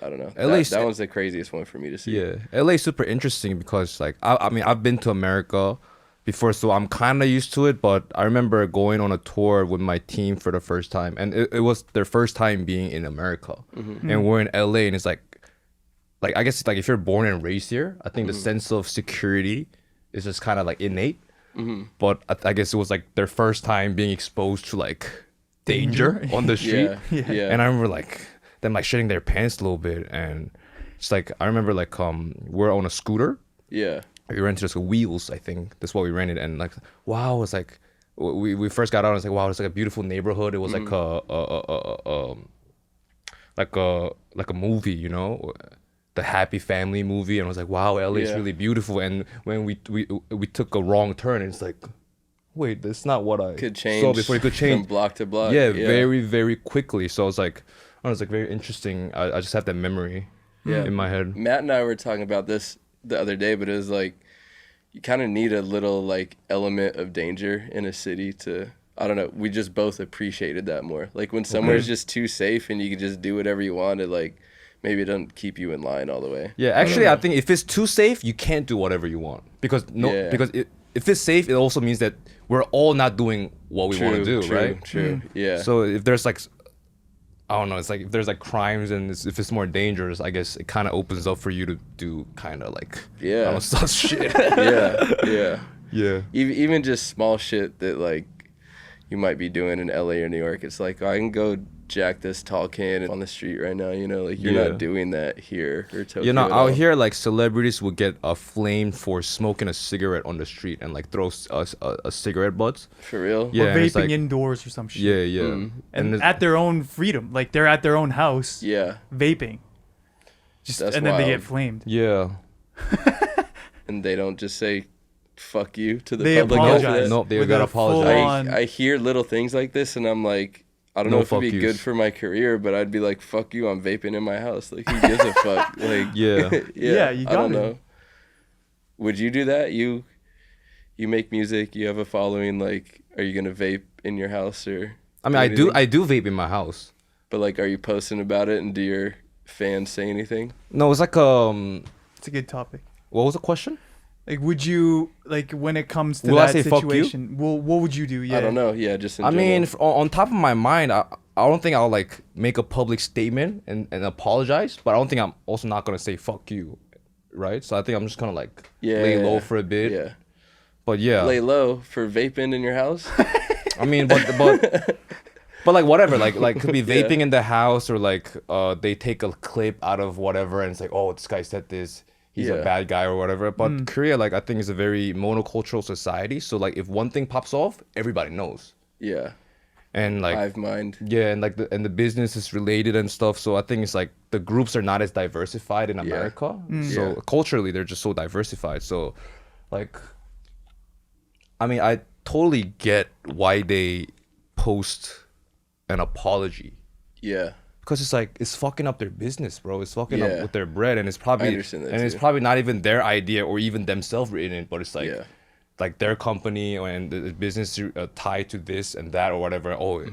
I don't know. LA That one's the craziest one for me to see. Yeah, LA is super interesting because like I mean I've been to America before, so I'm kind of used to it. But I remember going on a tour with my team for the first time, and it was their first time being in America, and we're in LA, and it's like I guess like if you're born and raised here, I think the sense of security is just kind of like innate. But I guess it was like their first time being exposed to like danger on the street, Yeah. and I remember like them like shitting their pants a little bit, and it's like I remember like we're on a scooter. Yeah. We rented just wheels, I think that's what we rented, and like wow, it's like we first got out, and it's like wow, it's like a beautiful neighborhood. It was like a movie, you know, the Happy Family movie, and I was like wow, LA is really beautiful. And when we took a wrong turn, it's like wait, that's not what I Could saw change before. It could change from block to block. yeah, very very quickly. So I was like very interesting. I just have that memory in my head. Matt and I were talking about this the other day, but it was like you kind of need a little like element of danger in a city to, I don't know, we just both appreciated that more. Like when somewhere's just too safe and you can just do whatever you want, it like maybe it doesn't keep you in line all the way. Yeah, actually I think if it's too safe, you can't do whatever you want, because if it's safe, it also means that we're all not doing what we want to do, right? True. Yeah. So if there's like, I don't know, it's like if there's like crimes and if it's more dangerous, I guess it kind of opens up for you to do kind of like I don't know, sus shit. Yeah. Even just small shit that like you might be doing in LA or New York. It's like, oh, I can go jack this tall can on the street right now, you know, like you're not doing that here or Tokyo. You know, at all. out here like celebrities would get flamed for smoking a cigarette on the street and like throw a cigarette butts. For real? Yeah, Or and it's vaping like- indoors or some shit. Yeah. And it's- at their own freedom, like they're at their own house Yeah. vaping. That's And then they wild. get flamed. yeah. And they don't just say fuck you to the They public. apologize. after that? Nope, they with gotta a full apologize. on- I hear little things like this and I'm like, I don't No know if it'd be fuck good yous. for my career, but I'd be like, fuck you, I'm vaping in my house. Like, who gives a fuck? Like, Yeah. Yeah, you I don't got it. know. Would you do that? You make music, you have a following, like, are you gonna vape in your house or I mean, anything? I do vape in my house. But like, are you posting about it and do your fans say anything? No, it's like It's a good topic. what was the question? Like, would you, like, when it comes to Will I that say fuck you? situation, well, what would you do? Yeah. I don't know. Yeah, just in I general. mean, on top of my mind, I don't think I'll like make a public statement and apologize, but I don't think I'm also not gonna say fuck you, right? So I think I'm just gonna like lay low for a bit. Yeah. But yeah, Lay low for vaping in your house? I mean, but But like whatever, like could be vaping in the house, or like they take a clip out of whatever and it's like, oh, this guy said this, he's a bad guy or whatever. But Korea, like I think, is a very monocultural society. So like if one thing pops off, everybody knows. Yeah. And like Hive mind. yeah, and like the business is related and stuff. So I think it's like the groups are not as diversified in America. So culturally, they're just so diversified. So like, I mean, I totally get why they post an apology. Yeah. Because it's like it's fucking up their business, bro. It's fucking Yeah. up with their bread, and it's probably understand that it's too. probably not even their idea or even themselves written it, but it's like Yeah. like their company and the business tied to this and that or whatever. Oh,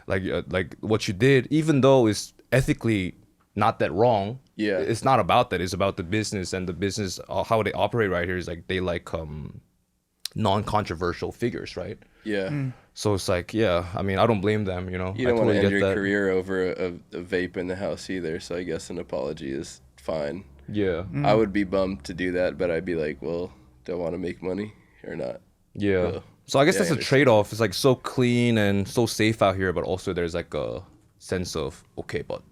like what you did, even though it's ethically not that wrong. Yeah. It's not about that. It's about the business, and the business how they operate right here is like they like non-controversial figures, right? Yeah. So it's like, yeah, I mean, I don't blame them, you know. You I don't want to totally end get your that. career over a vape in the house either. So I guess an apology is fine. Yeah. I would be bummed to do that, but I'd be like, well, do I want to make money or not? Yeah. Well, So I guess yeah, that's I a understand. trade-off. It's like so clean and so safe out here, but also there's like a sense of, okay, but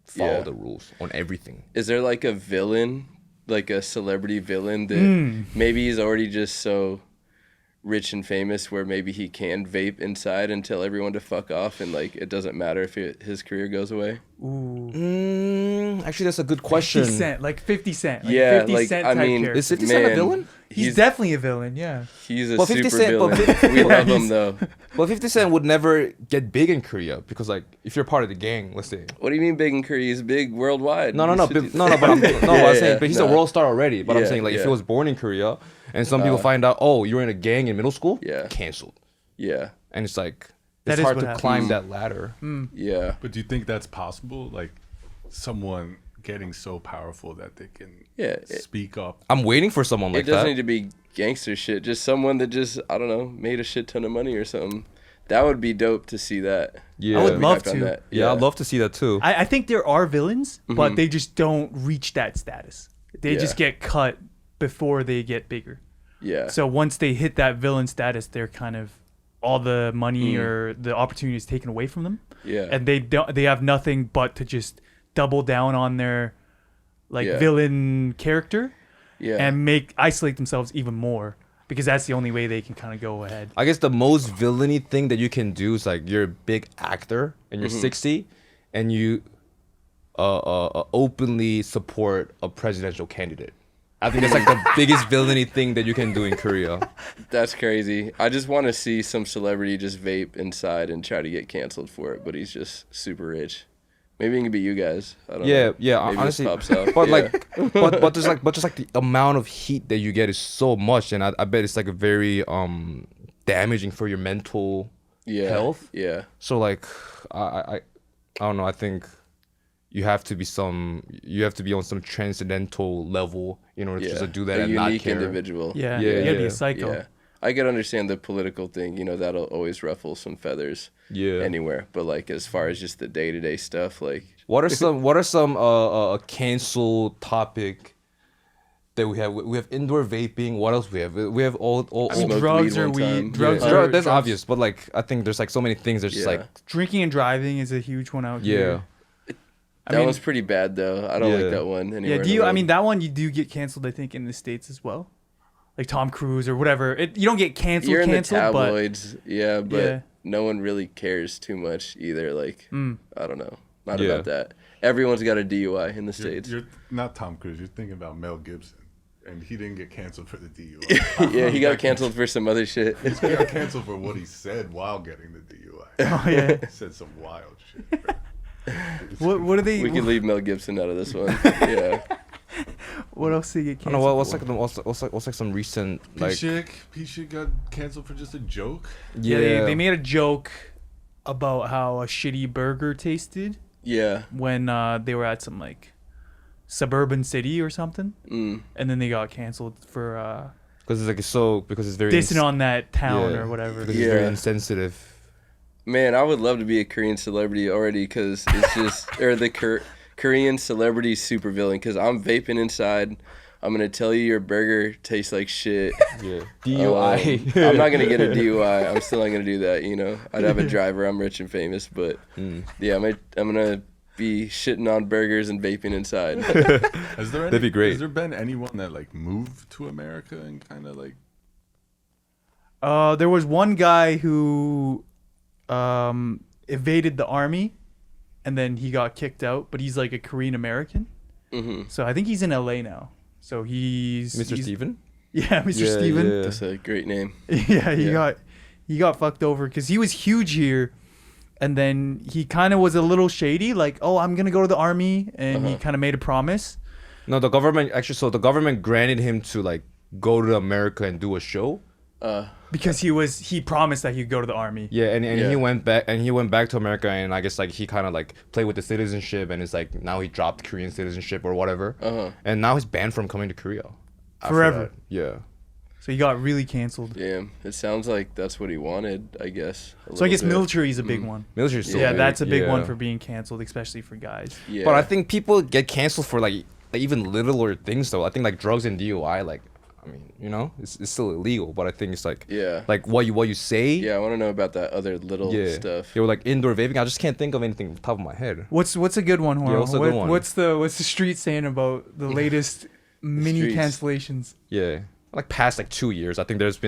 follow Yeah. the rules on everything. Is there like a villain, like a celebrity villain that maybe he's already just so rich and famous where maybe he can vape inside and tell everyone to fuck off and like it doesn't matter if his career goes away? Actually, that's a good question. 50 Cent, like 50 Cent. Like Yeah, 50 like, Cent I type mean, character. Is 50 Cent a Man, villain? He's definitely a villain, yeah. He's a Well, 50 super Cent- but villain. We love him he's- though. Well, 50 Cent would never get big in Korea because, like, if you're part of the gang, let's say. What do you mean big in Korea? He's big worldwide. No, He's but 50 no, but I'm Yeah, saying, yeah, but he's a nah. world star already. But I'm Yeah, saying, like, if he yeah. was born in Korea and some people find out, oh, you're in a gang in middle school, Yeah. canceled. Yeah. And it's like, That it's is hard what to happens. climb that ladder. Yeah. But do you think that's possible? Like someone getting so powerful that they can Yeah. speak up? I'm waiting for someone It like doesn't that. need to be gangster shit. Just someone that just, I don't know, made a shit ton of money or something. That would be dope to see that. Yeah. I would Be love hyped on to. that. Yeah, I'd love to see that too. I think there are villains, but they just don't reach that status. They Yeah. just get cut before they get bigger. Yeah. So once they hit that villain status, they're kind of all the money or the opportunity is taken away from them, Yeah. and they have nothing but to just double down on their like Yeah. villain character Yeah. and isolate themselves even more because that's the only way they can kind of go ahead. I guess the most villainy thing that you can do is like you're a big actor and you're 60 and you openly support a presidential candidate. I think that's like the biggest villainy thing that you can do in Korea. That's crazy. I just want to see some celebrity just vape inside and try to get canceled for it, but he's just super rich. Maybe it can be you guys. I don't know. Yeah, Maybe honestly. this pops out. But Yeah. like, but just like the amount of heat that you get is so much, and I bet it's like a very damaging for your mental yeah. health. Yeah. So like, I don't know. I think you have to be on some transcendental level in order to Yeah. just do that A and not unique care. individual. Yeah, Yeah, you gotta be yeah. a psycho. Yeah. I could understand the political thing, you know, that'll always ruffle some feathers Yeah. anywhere. But like as far as just the day-to-day stuff, like What are some cancel topic that we have? We have indoor vaping. What else we have? We have all I mean, Smoked drugs weed or one weed. time. Drugs Yeah. are that's drugs. obvious, but like I think there's like so many things. There's just Yeah. like Drinking and driving is a huge one out here. yeah. that one's pretty bad though. I don't Yeah. like that one anywhere. Yeah, in do the you? I world. mean, that one you do get canceled. I think in the States as well, like Tom Cruise or whatever. You don't get canceled. you're in the canceled, but tabloids, yeah, but Yeah. no one really cares too much either. Like I don't know, not Yeah. about that. Everyone's got a DUI in the You're, States. you're not Tom Cruise. You're thinking about Mel Gibson, and he didn't get canceled for the DUI. Yeah, he got canceled for some other shit. He got canceled for what he said while getting the DUI. oh yeah. He said some wild shit. bro. What are they? We could leave Mel Gibson out of this one. Yeah, What else do you get I don't canceled? know what's for? like what's like some recent P-Shit got canceled for just a joke. Yeah, they made a joke about how a shitty burger tasted yeah, when they were at some like suburban city or something, and then they got canceled for because it's like because it's very dissing on that town yeah, or whatever. because it's very Yeah. insensitive. man, I would love to be a Korean celebrity already because it's just or the Korean celebrity supervillain because I'm vaping inside I'm gonna tell you your burger tastes like shit. Yeah. DUI. I'm not gonna get a DUI. I'm still not gonna do that. You know, I'd have a driver. I'm rich and famous, but yeah, I'm gonna be shitting on burgers and vaping inside. That'd be great. Has there been anyone that like moved to America and kind of like? There was one guy who evaded the army, and then he got kicked out. But he's like a Korean American, so I think he's in LA now. So he's Mr. Steven? Yeah, Mr. Steven. Yeah. That's a great name. Yeah, he got fucked over because he was huge here, and then he kind of was a little shady. Like, oh, I'm gonna go to the army, and he kind of made a promise. No, the government actually. So the government granted him to like go to America and do a show. Because he promised that he'd go to the army. Yeah, and he went back to America, and I guess like he kind of like played with the citizenship, and it's like now he dropped Korean citizenship or whatever, and now he's banned from coming to Korea after Forever. that. Yeah. So he got really canceled. Damn, it sounds like that's what he wanted. I guess. So I guess military. military is a big one. Military. So Yeah, big. that's a big Yeah. one for being canceled, especially for guys. Yeah. But I think people get canceled for like even littler things though. I think like drugs and DUI, like I mean, you know, it's still illegal. But I think it's like like what you say. Yeah, I want to know about that other little stuff. They were like indoor vaping. I just can't think of anything off the top of my head. What's a good one, Horo? Yeah, what's a good one? What's the street saying about the latest mini Streets. cancellations? Yeah, like past like 2 years, I think there's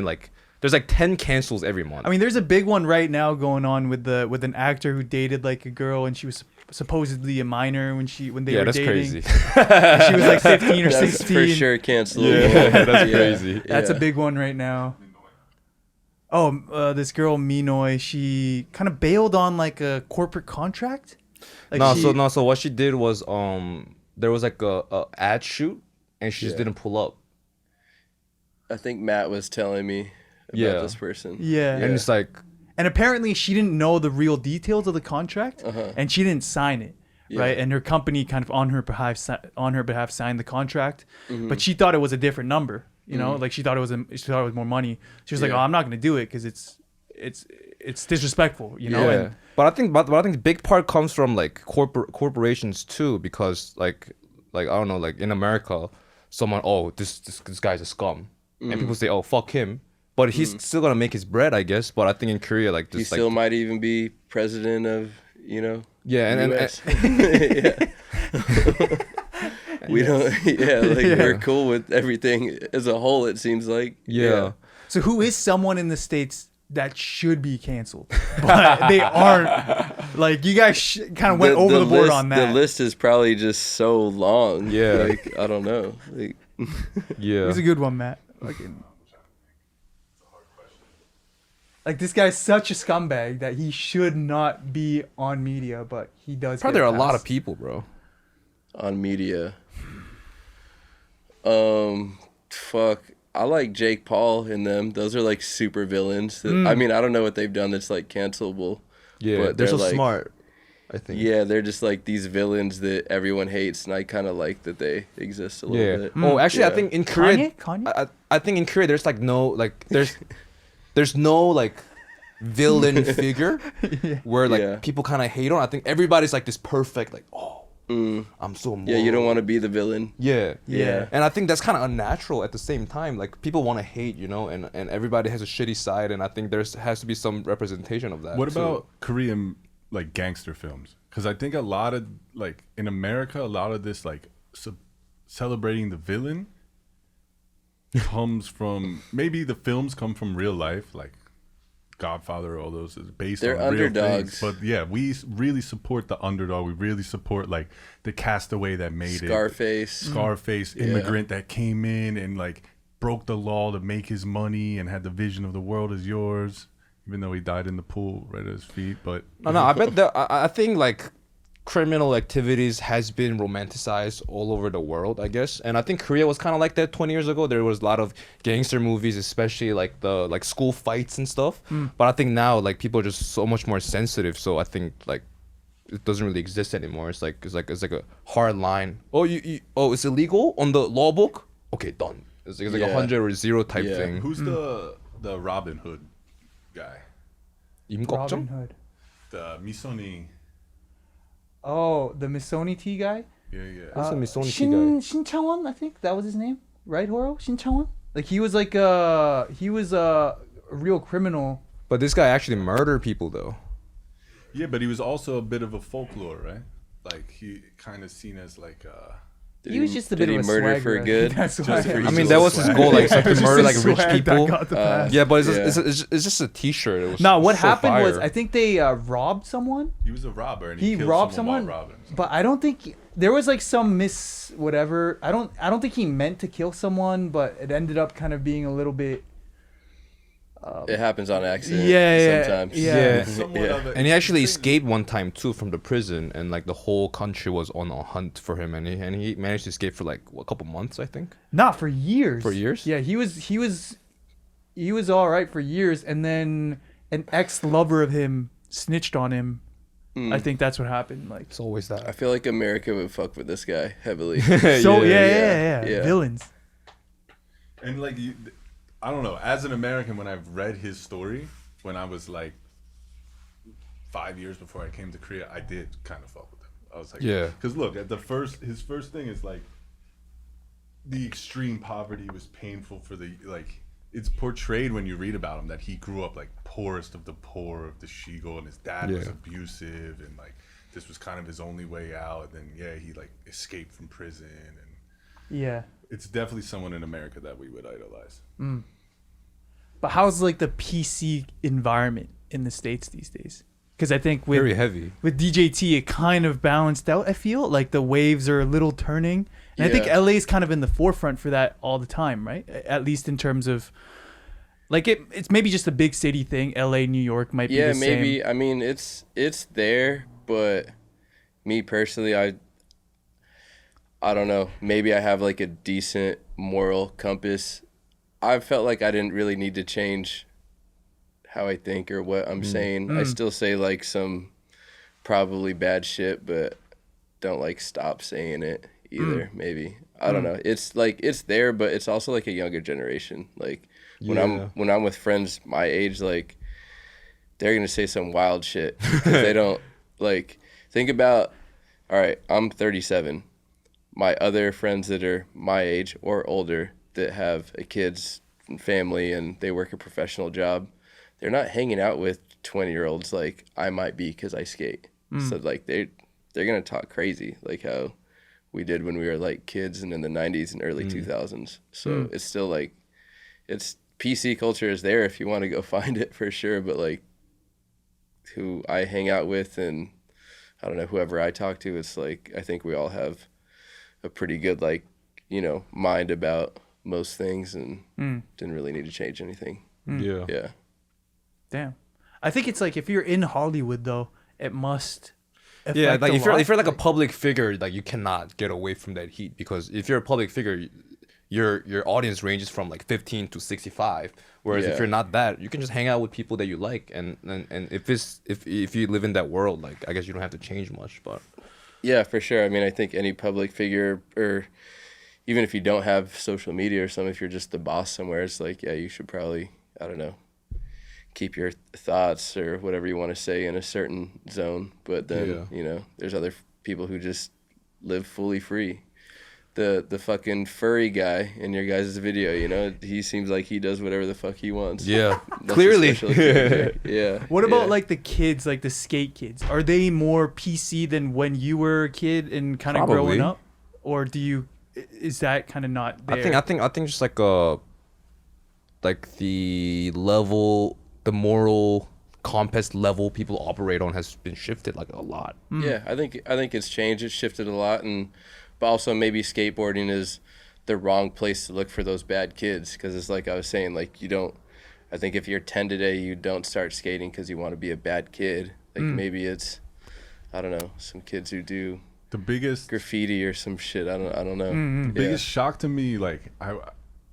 like 10 cancels every month. I mean, there's a big one right now going on with an actor who dated like a girl, and she was supposedly a minor when they were that's dating. crazy. She was like 15 or That's 16. for sure cancelable. Yeah, that's crazy. That's a big one right now. Oh, this girl Minoy, she kind of bailed on like a corporate contract. Like So what she did was there was like a ad shoot, and she just didn't pull up. I think Matt was telling me about this person. Yeah. And it's like, And apparently she didn't know the real details of the contract, and she didn't sign it, right? And her company kind of on her behalf signed the contract, but she thought it was a different number, you know, like she thought it was more money. She was like, "Oh, I'm not gonna do it because it's disrespectful," you know. yeah. And But I think the big part comes from like corporations too, because like I don't know, like in America, someone this guy's a scum, and people say, "Oh, fuck him." But he's still gonna make his bread, I guess. But I think in Korea, like He just still like might even be president of, you know. yeah, and US. We don't. Yeah, like we're cool with everything as a whole. It seems like. yeah. so, who is someone in the States that should be canceled, but they aren't? Like, you guys kind of went over the board list, on that. The list is probably just so long. Yeah. Like I don't know. Like, Yeah. It's a good one, Matt. Like, this guy's such a scumbag that he should not be on media, but he does. Probably there are a lot pass. of people, bro. on media. Fuck. I like Jake Paul and them. Those are like super villains. I mean, I don't know what they've done that's like cancelable. Yeah, but they're so like, smart. I think. Yeah, they're just like these villains that everyone hates, and I kind of like that they exist a little Yeah. bit. Oh, actually, I Yeah. think in Korea, Kanye? I think in Korea, there's like no like there's no like villain figure where like people kind of hate on. I think everybody's like this perfect, like I'm so moral. Yeah, you don't want to be the villain. Yeah. Yeah. And I think that's kind of unnatural at the same time. Like people want to hate, you know, and everybody has a shitty side, and I think has to be some representation of that. What too. about Korean like gangster films? Because I think a lot of like in America, a lot of this like celebrating the villain comes from maybe the films come from real life, like Godfather, all those is based They're on real underdogs. things. But yeah, we really support the underdog. We really support like the castaway that made Scarface. immigrant that came in and like broke the law to make his money and had the vision of the world is yours, even though he died in the pool right at his feet. But No, I bet I think like criminal activities has been romanticized all over the world, I guess. And I think Korea was kind of like that 20 years ago. There was a lot of gangster movies, especially like the like school fights and stuff. But I think now like people are just so much more sensitive. So I think like it doesn't really exist anymore. It's like a hard line. Oh, it's illegal on the law book. Okay, done. It's like 100 or 0 type thing. who's the Robin Hood guy? Robin 임꺽정? Hood. The Misoni. Oh, the Missoni tea guy. Yeah. What's the Misonichi guy? Shin I think that was his name, right? Horo Shin. Like he was a real criminal. But this guy actually murdered people though. Yeah, but he was also a bit of a folklore, right? Like he kind of seen as like He was just a bit did of he a murder swagger. for good? That's why. Just for I mean, Just that a was his swag. goal, like to murder like Just rich swag that people. got the pass. Yeah, but Yeah. it's just a T-shirt. It was No, what so happened was fire. I think they robbed someone. he was a robber and He he killed robbed someone someone, while robbing him. but I don't think there was like some whatever. I don't think he meant to kill someone, but it ended up kind of being a little bit. It happens on accident. Yeah, Sometimes. Yeah. Somewhat of a- And he actually it's the thing- escaped one time too from the prison, and like the whole country was on a hunt for him, and he managed to escape for like a couple months, I think. Not for years. For years? Yeah, he was all right for years, and then an ex-lover of him snitched on him. I think that's what happened. Like It's always I that. feel like America would fuck with this guy heavily. so, yeah. yeah. Villains. And like I don't know, as an American, when I've read his story when I was like 5 years before I came to Korea, I did kind of fuck with him. I was like, Yeah. because look, at his first thing is like the extreme poverty was painful for the like. It's portrayed when you read about him that he grew up like poorest of the poor of the Shigo, and his dad was Yeah. abusive, and like this was kind of his only way out. And then he like escaped from prison, and Yeah. it's definitely someone in America that we would idolize. But how's like the PC environment in the States these days? Because I think with Very heavy. with DJT it kind of balanced out. I feel like the waves are a little turning, and I think Yeah. LA is kind of in the forefront for that all the time, right? At least in terms of like it's maybe just a big city thing. LA, New York might be Yeah, the maybe. same. I mean, it's there, but me personally, I don't know. Maybe I have like a decent moral compass. I felt like I didn't really need to change how I think or what I'm saying. I still say like some probably bad shit, but don't like stop saying it either. Maybe I don't know. It's like it's there, but it's also like a younger generation. Like when I'm with friends my age, like they're gonna say some wild shit because they don't like think about. All right, I'm 37. My other friends that are my age or older that have a kids and family and they work a professional job, they're not hanging out with 20-year-olds like I might be because I skate. So like they're gonna talk crazy like how we did when we were like kids and in the 90s and early 2000s. So it's still like it's PC culture is there if you want to go find it for sure. But like who I hang out with and I don't know, whoever I talk to, it's like I think we all have a pretty good like, mind about most things and didn't really need to change anything. Yeah. Yeah. Damn. I think it's like if you're in Hollywood though, it must. Yeah, affect like a if you're lot. if you're like a public figure, like you cannot get away from that heat because if you're a public figure, your audience ranges from like 15 to 65. Whereas Yeah. if you're not that, you can just hang out with people that you like, and if you live in that world, like I guess you don't have to change much. But Yeah, for sure. I mean, I think any public figure or even if you don't have social media or something, if you're just the boss somewhere, it's like, yeah, you should probably, I don't know, keep your thoughts or whatever you want to say in a certain zone. But then, there's other people who just live fully free. The fucking furry guy in your guys' video, he seems like he does whatever the fuck he wants. yeah, That's a clearly. special character. Yeah. What about yeah. like the kids, like the skate kids? Are they more PC than when you were a kid and kind of growing Probably. up, or is that kind of not there? I think just like the level, the moral compass level people operate on has been shifted like a lot. Yeah, I think it's changed. It's shifted a lot, but also maybe skateboarding is the wrong place to look for those bad kids because it's like I was saying, like you don't. I think if you're 10 today, you don't start skating because you want to be a bad kid. Like maybe it's, I don't know, some kids who do The biggest graffiti or some shit. I don't know. The biggest shock to me, like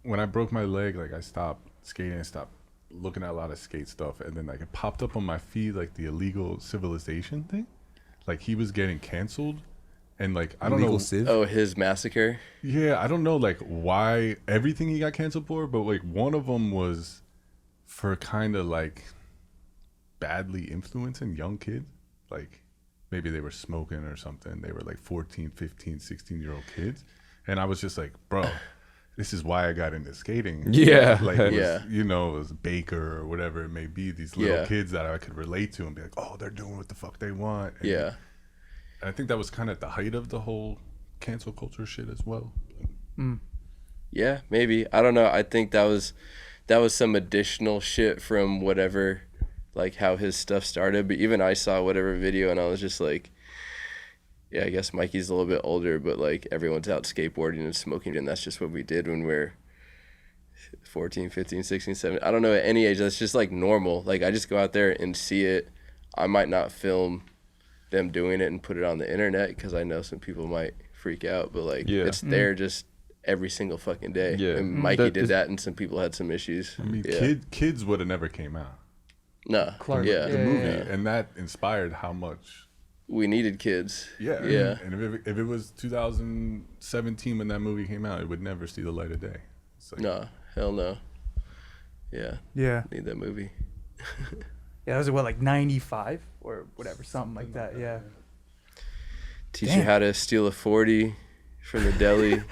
when I broke my leg, like I stopped skating and stopped looking at a lot of skate stuff, and then like it popped up on my feed like the illegal civilization thing, like he was getting canceled, and like I don't know. Civ? Oh, his massacre. Yeah, I don't know like why everything he got canceled for, but like one of them was for kind of like badly influencing young kids, like maybe they were smoking or something. They were like 14, 15, 16-year-old kids. And I was just like, bro, this is why I got into skating. Yeah. Like, it was, Yeah. you know, it was Baker or whatever it may be. These little Yeah. kids that I could relate to and be like, oh, they're doing what the fuck they want. And Yeah. I think that was kind of at the height of the whole cancel culture shit as well. Yeah, maybe. I don't know. I think that was some additional shit from whatever, like how his stuff started. But even I saw whatever video and I was just like, yeah, I guess Mikey's a little bit older, but like everyone's out skateboarding and smoking, and that's just what we did when we're 14, 15, 16, 17. I don't know, at any age, that's just like normal. Like I just go out there and see it. I might not film them doing it and put it on the internet because I know some people might freak out, but like Yeah. it's there just every single fucking day. Yeah. And Mikey That did is- that and some people had some issues. I mean, yeah. kids would have never came out. Nah. Clark. Yeah. The Yeah, movie, yeah. and that inspired how much. We needed kids. Yeah. Yeah. And if it was 2017 when that movie came out, it would never see the light of day. It's like, Nah. Hell no. Yeah. Yeah. Need that movie. Yeah, that was what, like 95 or whatever, something like that. Yeah. Teach Damn. you how to steal a 40 from the deli.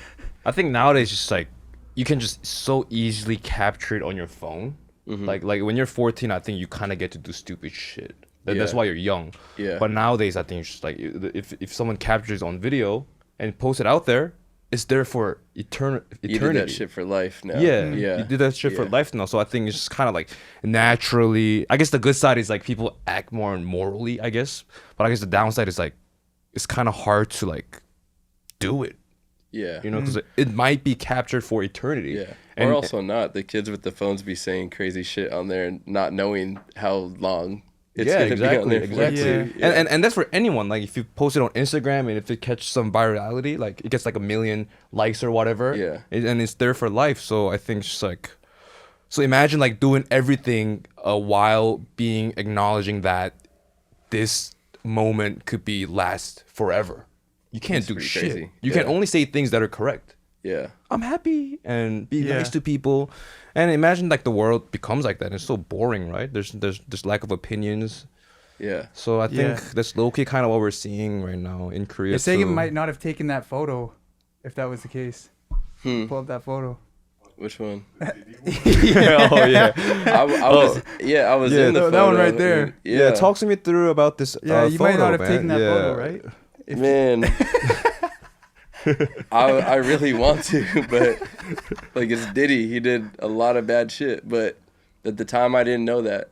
I think nowadays just like you can just so easily capture it on your phone. Mm-hmm. Like when you're 14, I think you kind of get to do stupid shit. That's Yeah. why you're young. Yeah. But nowadays, I think it's just like if someone captures on video and posts it out there, it's there for eternity. You did that shit for life now. Yeah, Yeah. you did that shit for Yeah. life now. So I think it's just kind of like naturally. I guess the good side is like people act more morally, I guess. But I guess the downside is like it's kind of hard to like do it, Yeah. you know, because it might be captured for eternity. Yeah. And, or also not. The kids with the phones be saying crazy shit on there and not knowing how long it's yeah, going to be on exactly, there for, exactly. too. Yeah. Yeah. And that's for anyone. Like if you post it on Instagram and if it catches some virality, like it gets like 1 million likes or whatever. Yeah. And it's there for life. So I think it's just like, so imagine like doing everything while being acknowledging that this moment could be last forever. You can't It's do pretty shit. crazy. You can Yeah. only say things that are correct. Yeah. I'm happy and be Yeah. nice to people, and imagine like the world becomes like that. It's so boring, right? There's lack of opinions. Yeah. So I think Yeah. that's low-key kind of what we're seeing right now in Korea. Yeah, Sagan too. might not have taken that photo if that was the case. Pull up that photo. Which one? yeah, oh yeah, I was I was Yeah, in the that photo. one right there. yeah. Talk to me through about this. Yeah, you photo, might not have man. taken that Yeah. photo, right? If- Man. I really want to, but like it's Diddy. He did a lot of bad shit, but at the time I didn't know that.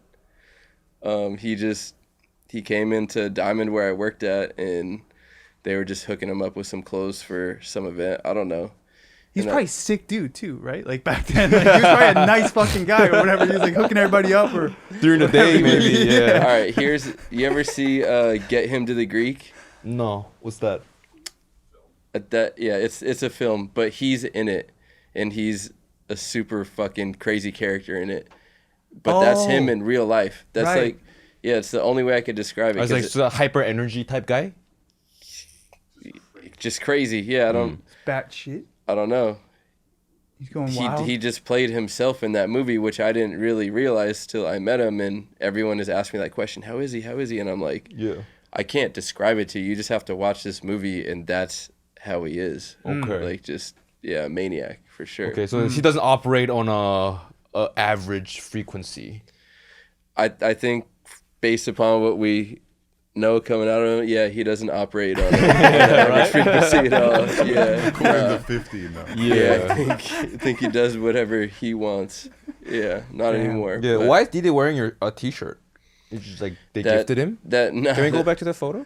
He came into Diamond where I worked at, and they were just hooking him up with some clothes for some event. I don't know. He's And I- probably a sick dude too, right? Like back then, like, he was probably a nice fucking guy or whatever. He was like hooking everybody up or During the day, maybe. Yeah. All right, you ever see Get Him to the Greek? No, what's that? It's a film, but he's in it, and he's a super fucking crazy character in it. But that's him Oh. in real life. That's Right. like, yeah, it's the only way I could describe it. I was 'cause like, so a hyper energy type guy. just crazy. Yeah, bat shit. I don't know. He's going wild. He just played himself in that movie, which I didn't really realize till I met him, and everyone has asked me that question, how is he? How is he? And I'm like, Yeah. I can't describe it to you. You just have to watch this movie, and that's how he is. Okay. Like just maniac for sure. Okay, so he doesn't operate on a average frequency. I think based upon what we know coming out of him, he doesn't operate on an average frequency at all. Yeah. According to 50, no. I think he does whatever he wants. Yeah, not anymore. Yeah. but Why is Diddy wearing a t-shirt? It's just like they gifted him. No, Can we go back to the photo?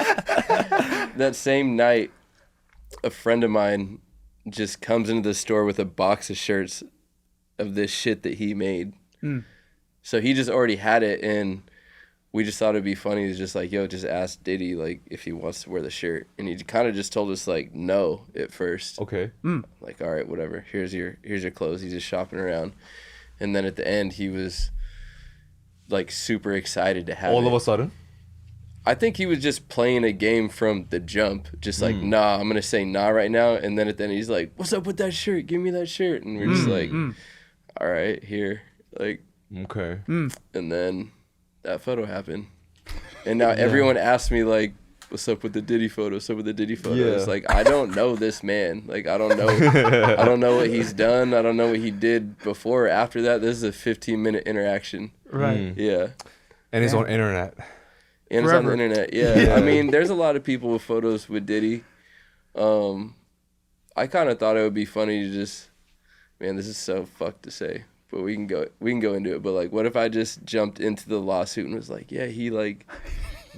that same night, a friend of mine just comes into the store with a box of shirts of this shit that he made. So he just already had it, and we just thought it'd be funny to just like, yo, just ask Diddy like if he wants to wear the shirt, and he kind of just told us like no at first. Okay. Like, all right, whatever. Here's your clothes. He's just shopping around, and then at the end he was like super excited to have All it. of a sudden. I think he was just playing a game from the jump, just like, nah, I'm gonna say nah right now, and then at the end he's like, what's up with that shirt? Give me that shirt, and we're just like, all right, here, like, Okay. and then that photo happened. And now everyone asks me like, what's up with the Diddy photo? What's up with the Diddy photo? Yeah. It's like, I don't know this man. Like, I don't know. I don't know what he's done. I don't know what he did before or after that. This is a 15-minute interaction. Right. Yeah. And it's on internet. And it's on Forever. the internet. Yeah. I mean, there's a lot of people with photos with Diddy. I kind of thought it would be funny to just, man, this is so fucked to say, but we can go into it. But like, what if I just jumped into the lawsuit and was like, yeah, he like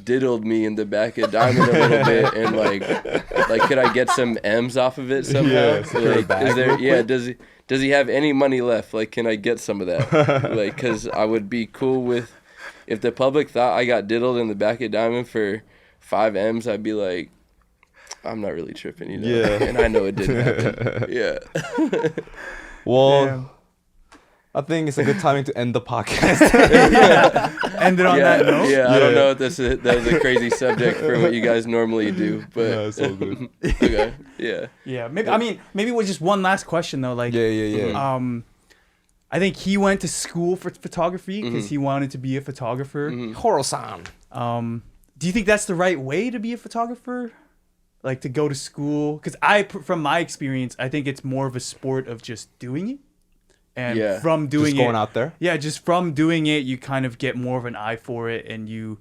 diddled me in the back of Diamond a little bit, and like could I get some M's off of it somehow? Yeah, secure like, bag is there? real Yeah, quick. does he have any money left? Like, can I get some of that? Like, because I would be cool with, if the public thought I got diddled in the back of Diamond for 5 M's, I'd be like, I'm not really tripping, you know? Yeah. And I know it didn't happen. Yeah. Well, Yeah. I think it's a good timing to end the podcast. Ended on that note. Yeah, I don't know if that was a crazy subject for what you guys normally do, but Yeah, it's all good. okay. Yeah. Yeah. Maybe I mean maybe with just one last question though. Like Yeah. I think he went to school for photography because Mm-hmm. he wanted to be a photographer. Horo-san. Do you think that's the right way to be a photographer? Like to go to school? Because from my experience, I think it's more of a sport of just doing it. And Yeah. from doing Just going it, out there? Yeah, just from doing it, you kind of get more of an eye for it, and you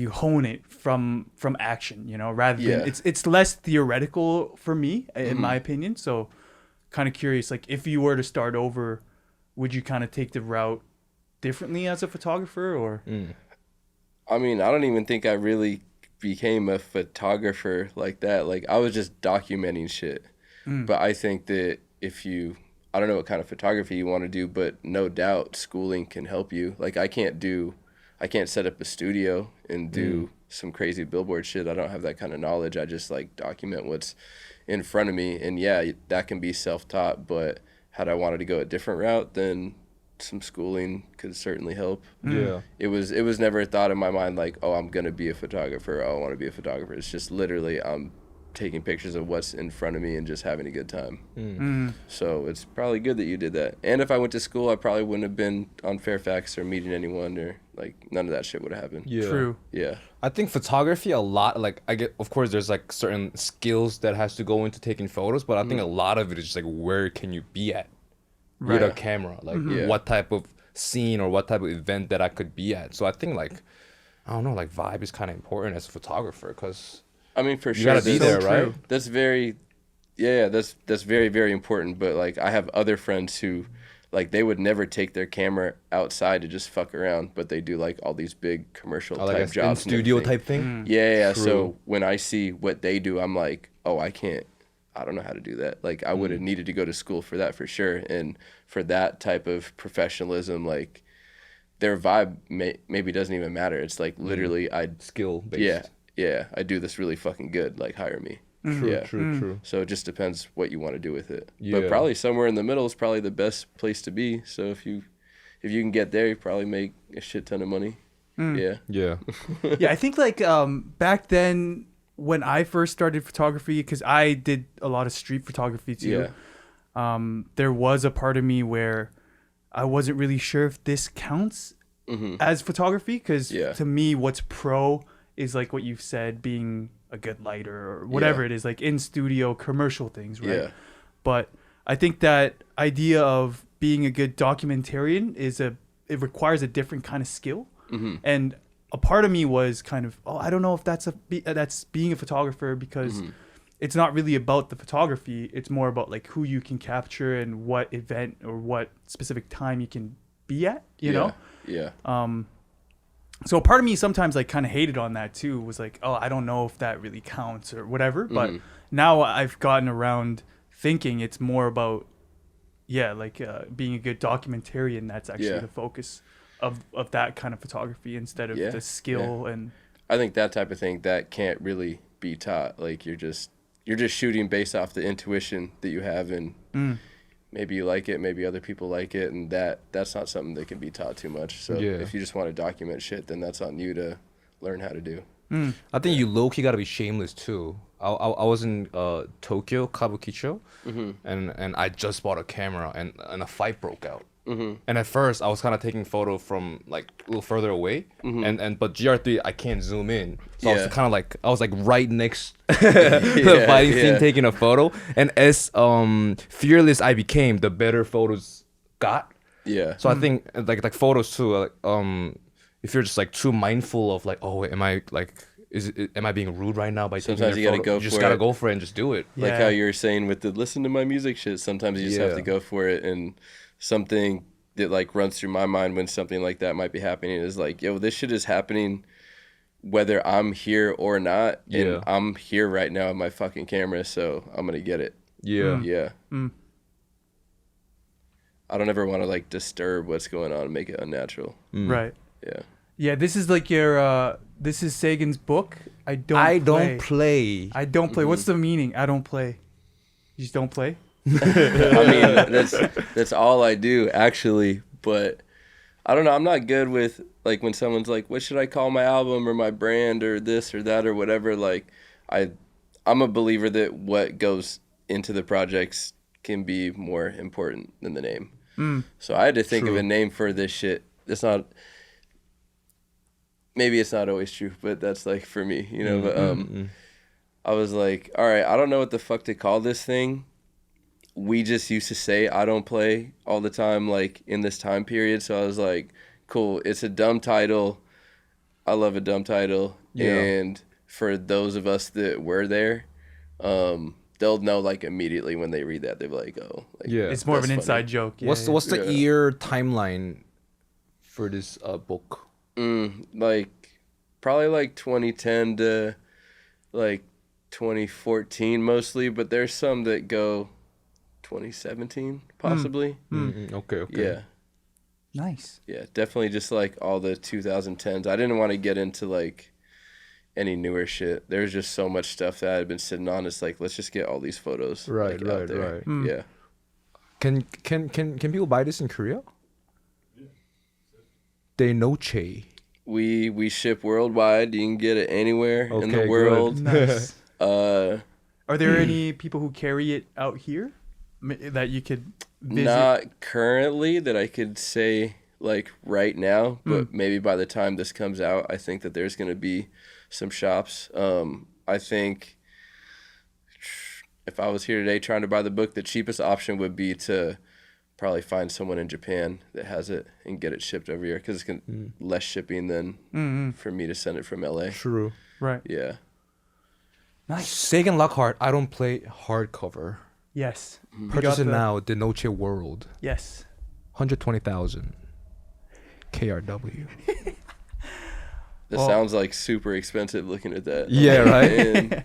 hone it from action, you know, rather than Yeah. it's less theoretical for me, in my opinion. So kind of curious, like if you were to start over, would you kind of take the route differently as a photographer, or I mean, I don't even think I really became a photographer like that. Like, I was just documenting shit. But I think that I don't know what kind of photography you want to do, but no doubt schooling can help you. Like, I can't set up a studio and do some crazy billboard shit. I don't have that kind of knowledge. I just like document what's in front of me. And yeah, that can be self-taught, but had I wanted to go a different route, then some schooling could certainly help. Yeah. It was never a thought in my mind like, oh, I'm gonna be a photographer. Oh, I want to be a photographer. It's just literally I'm taking pictures of what's in front of me and just having a good time. So it's probably good that you did that. And if I went to school, I probably wouldn't have been on Fairfax or meeting anyone, or like none of that shit would have happened. Yeah. true? Yeah. I think photography a lot, like I get, of course there's like certain skills that has to go into taking photos, but I think a lot of it is just like, where can you be at with a camera? Like Yeah. what type of scene or what type of event that I could be at. So I think like, I don't know, like vibe is kind of important as a photographer, because I mean, for you sure. gotta be there, true. right? That's very, that's very, very important. But like, I have other friends who, like, they would never take their camera outside to just fuck around, but they do like all these big commercial Like type a jobs, and studio everything. type thing. Yeah. True. So when I see what they do, I'm like, oh, I don't know how to do that. Like, I would have needed to go to school for that for sure. And for that type of professionalism, like, their vibe maybe doesn't even matter. It's like literally, Skill based. yeah, I do this really fucking good. Like, hire me. Yeah. True. So it just depends what you want to do with it. Yeah. But probably somewhere in the middle is probably the best place to be. So if you can get there, you probably make a shit ton of money. Yeah. Yeah. Yeah, I think like back then when I first started photography, because I did a lot of street photography too. Yeah. There was a part of me where I wasn't really sure if this counts as photography, because Yeah. to me, what's pro is like what you've said, being a good lighter or whatever it is, like in studio commercial things, right? Yeah. But I think that idea of being a good documentarian it requires a different kind of skill. And a part of me was kind of, I don't know if that's being a photographer, because it's not really about the photography. It's more about like who you can capture and what event or what specific time you can be at, you know? Yeah. So part of me sometimes like kind of hated on that too, was like, oh, I don't know if that really counts or whatever. But now I've gotten around thinking it's more about, being a good documentarian. That's actually the focus of that kind of photography, instead of the skill. And I think that type of thing that can't really be taught. Like, you're just shooting based off the intuition that you have, and maybe you like it, maybe other people like it, and that's not something that can be taught too much. So if you just want to document shit, then that's on you to learn how to do. I think you low-key gotta be shameless too. I was in Tokyo, Kabukicho, and I just bought a camera, and a fight broke out. And at first, I was kind of taking photo from like a little further away, and but GR3 I can't zoom in, so I was kind of like right next to the fighting scene taking a photo. And as fearless I became, the better photos got. Yeah. So I think like photos too. If you're just like too mindful of like, oh, am I like, am I being rude right now by Sometimes taking you your gotta photo? go You just for gotta it. go for it and just do it. Like Yeah. how you were saying with the listen to my music shit. Sometimes you just have to go for it. And something that like runs through my mind when something like that might be happening is like, yo, this shit is happening whether I'm here or not. And I'm here right now with my fucking camera, so I'm gonna get it. Yeah. Yeah. I don't ever want to like disturb what's going on and make it unnatural. Right. Yeah. Yeah, this is like your this is Sagan's book. I don't play. I don't play. What's the meaning? I don't play. You just don't play? I mean, that's all I do actually, but I don't know. I'm not good with like when someone's like, "What should I call my album or my brand or this or that or whatever?" Like, I'm a believer that what goes into the projects can be more important than the name. So I had to think of a name for this shit. It's not. Maybe it's not always true, but that's like for me, you know. But I was like, all right, I don't know what the fuck to call this thing. We just used to say I don't play all the time, like in this time period. So I was like, cool, it's a dumb title. I love a dumb title. Yeah. And for those of us that were there, they'll know like immediately when they read that. They're like, oh, like, Yeah. It's more of an that's inside funny. joke. Yeah, What's the year timeline for this book? Like probably like 2010 to like 2014 mostly, but there's some that go 2017 possibly. Okay. Yeah. Nice. Yeah, definitely just like all the 2010s. I didn't want to get into like any newer shit. There's just so much stuff that I had been sitting on. It's like, let's just get all these photos Right, like, out right, there. right. Yeah. Can people buy this in Korea? De Noche. We ship worldwide. You can get it anywhere in the Okay, world. Nice. Uh, Are there any people who carry it out here that you could visit? Not currently that I could say like right now, but maybe by the time this comes out, I think that there's going to be some shops. I think if I was here today trying to buy the book, the cheapest option would be to probably find someone in Japan that has it and get it shipped over here because it's less shipping than for me to send it from LA. True. Right. Yeah. Nice. Sagan Lockhart, I don't play hardcover. Yes. You Purchase got it the- now. De Noche World. Yes. 120,000. KRW. That sounds like super expensive looking at that. Yeah, right? And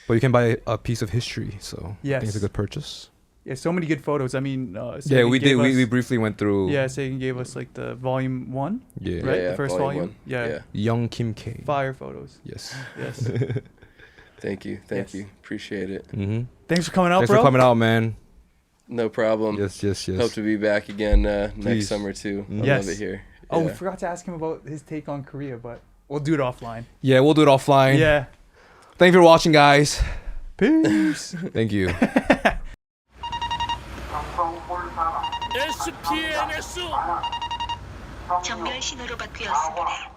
But you can buy a piece of history, so I think it's Yes. a good purchase. Yeah, so many good photos. I mean, Yeah, Sagan we gave did. us- We briefly went through. Yeah, Sagan gave us like the volume 1, Yeah. right? Yeah, The first volume volume. one. Yeah. Young Kim K. Fire photos. Yes. Yes. thank you. Yes. Appreciate it. Mm-hmm. Thanks for coming out, Thanks bro. for coming out, man. No problem. Yes. Hope to be back again next Please. summer too. I Yes. love it here. Oh, we Yeah. forgot to ask him about his take on Korea, but we'll do it offline. Yeah, we'll do it offline. Yeah. Thank you for watching, guys. Peace. Thank you. SPNS 정렬 신호로 바뀌었습니다.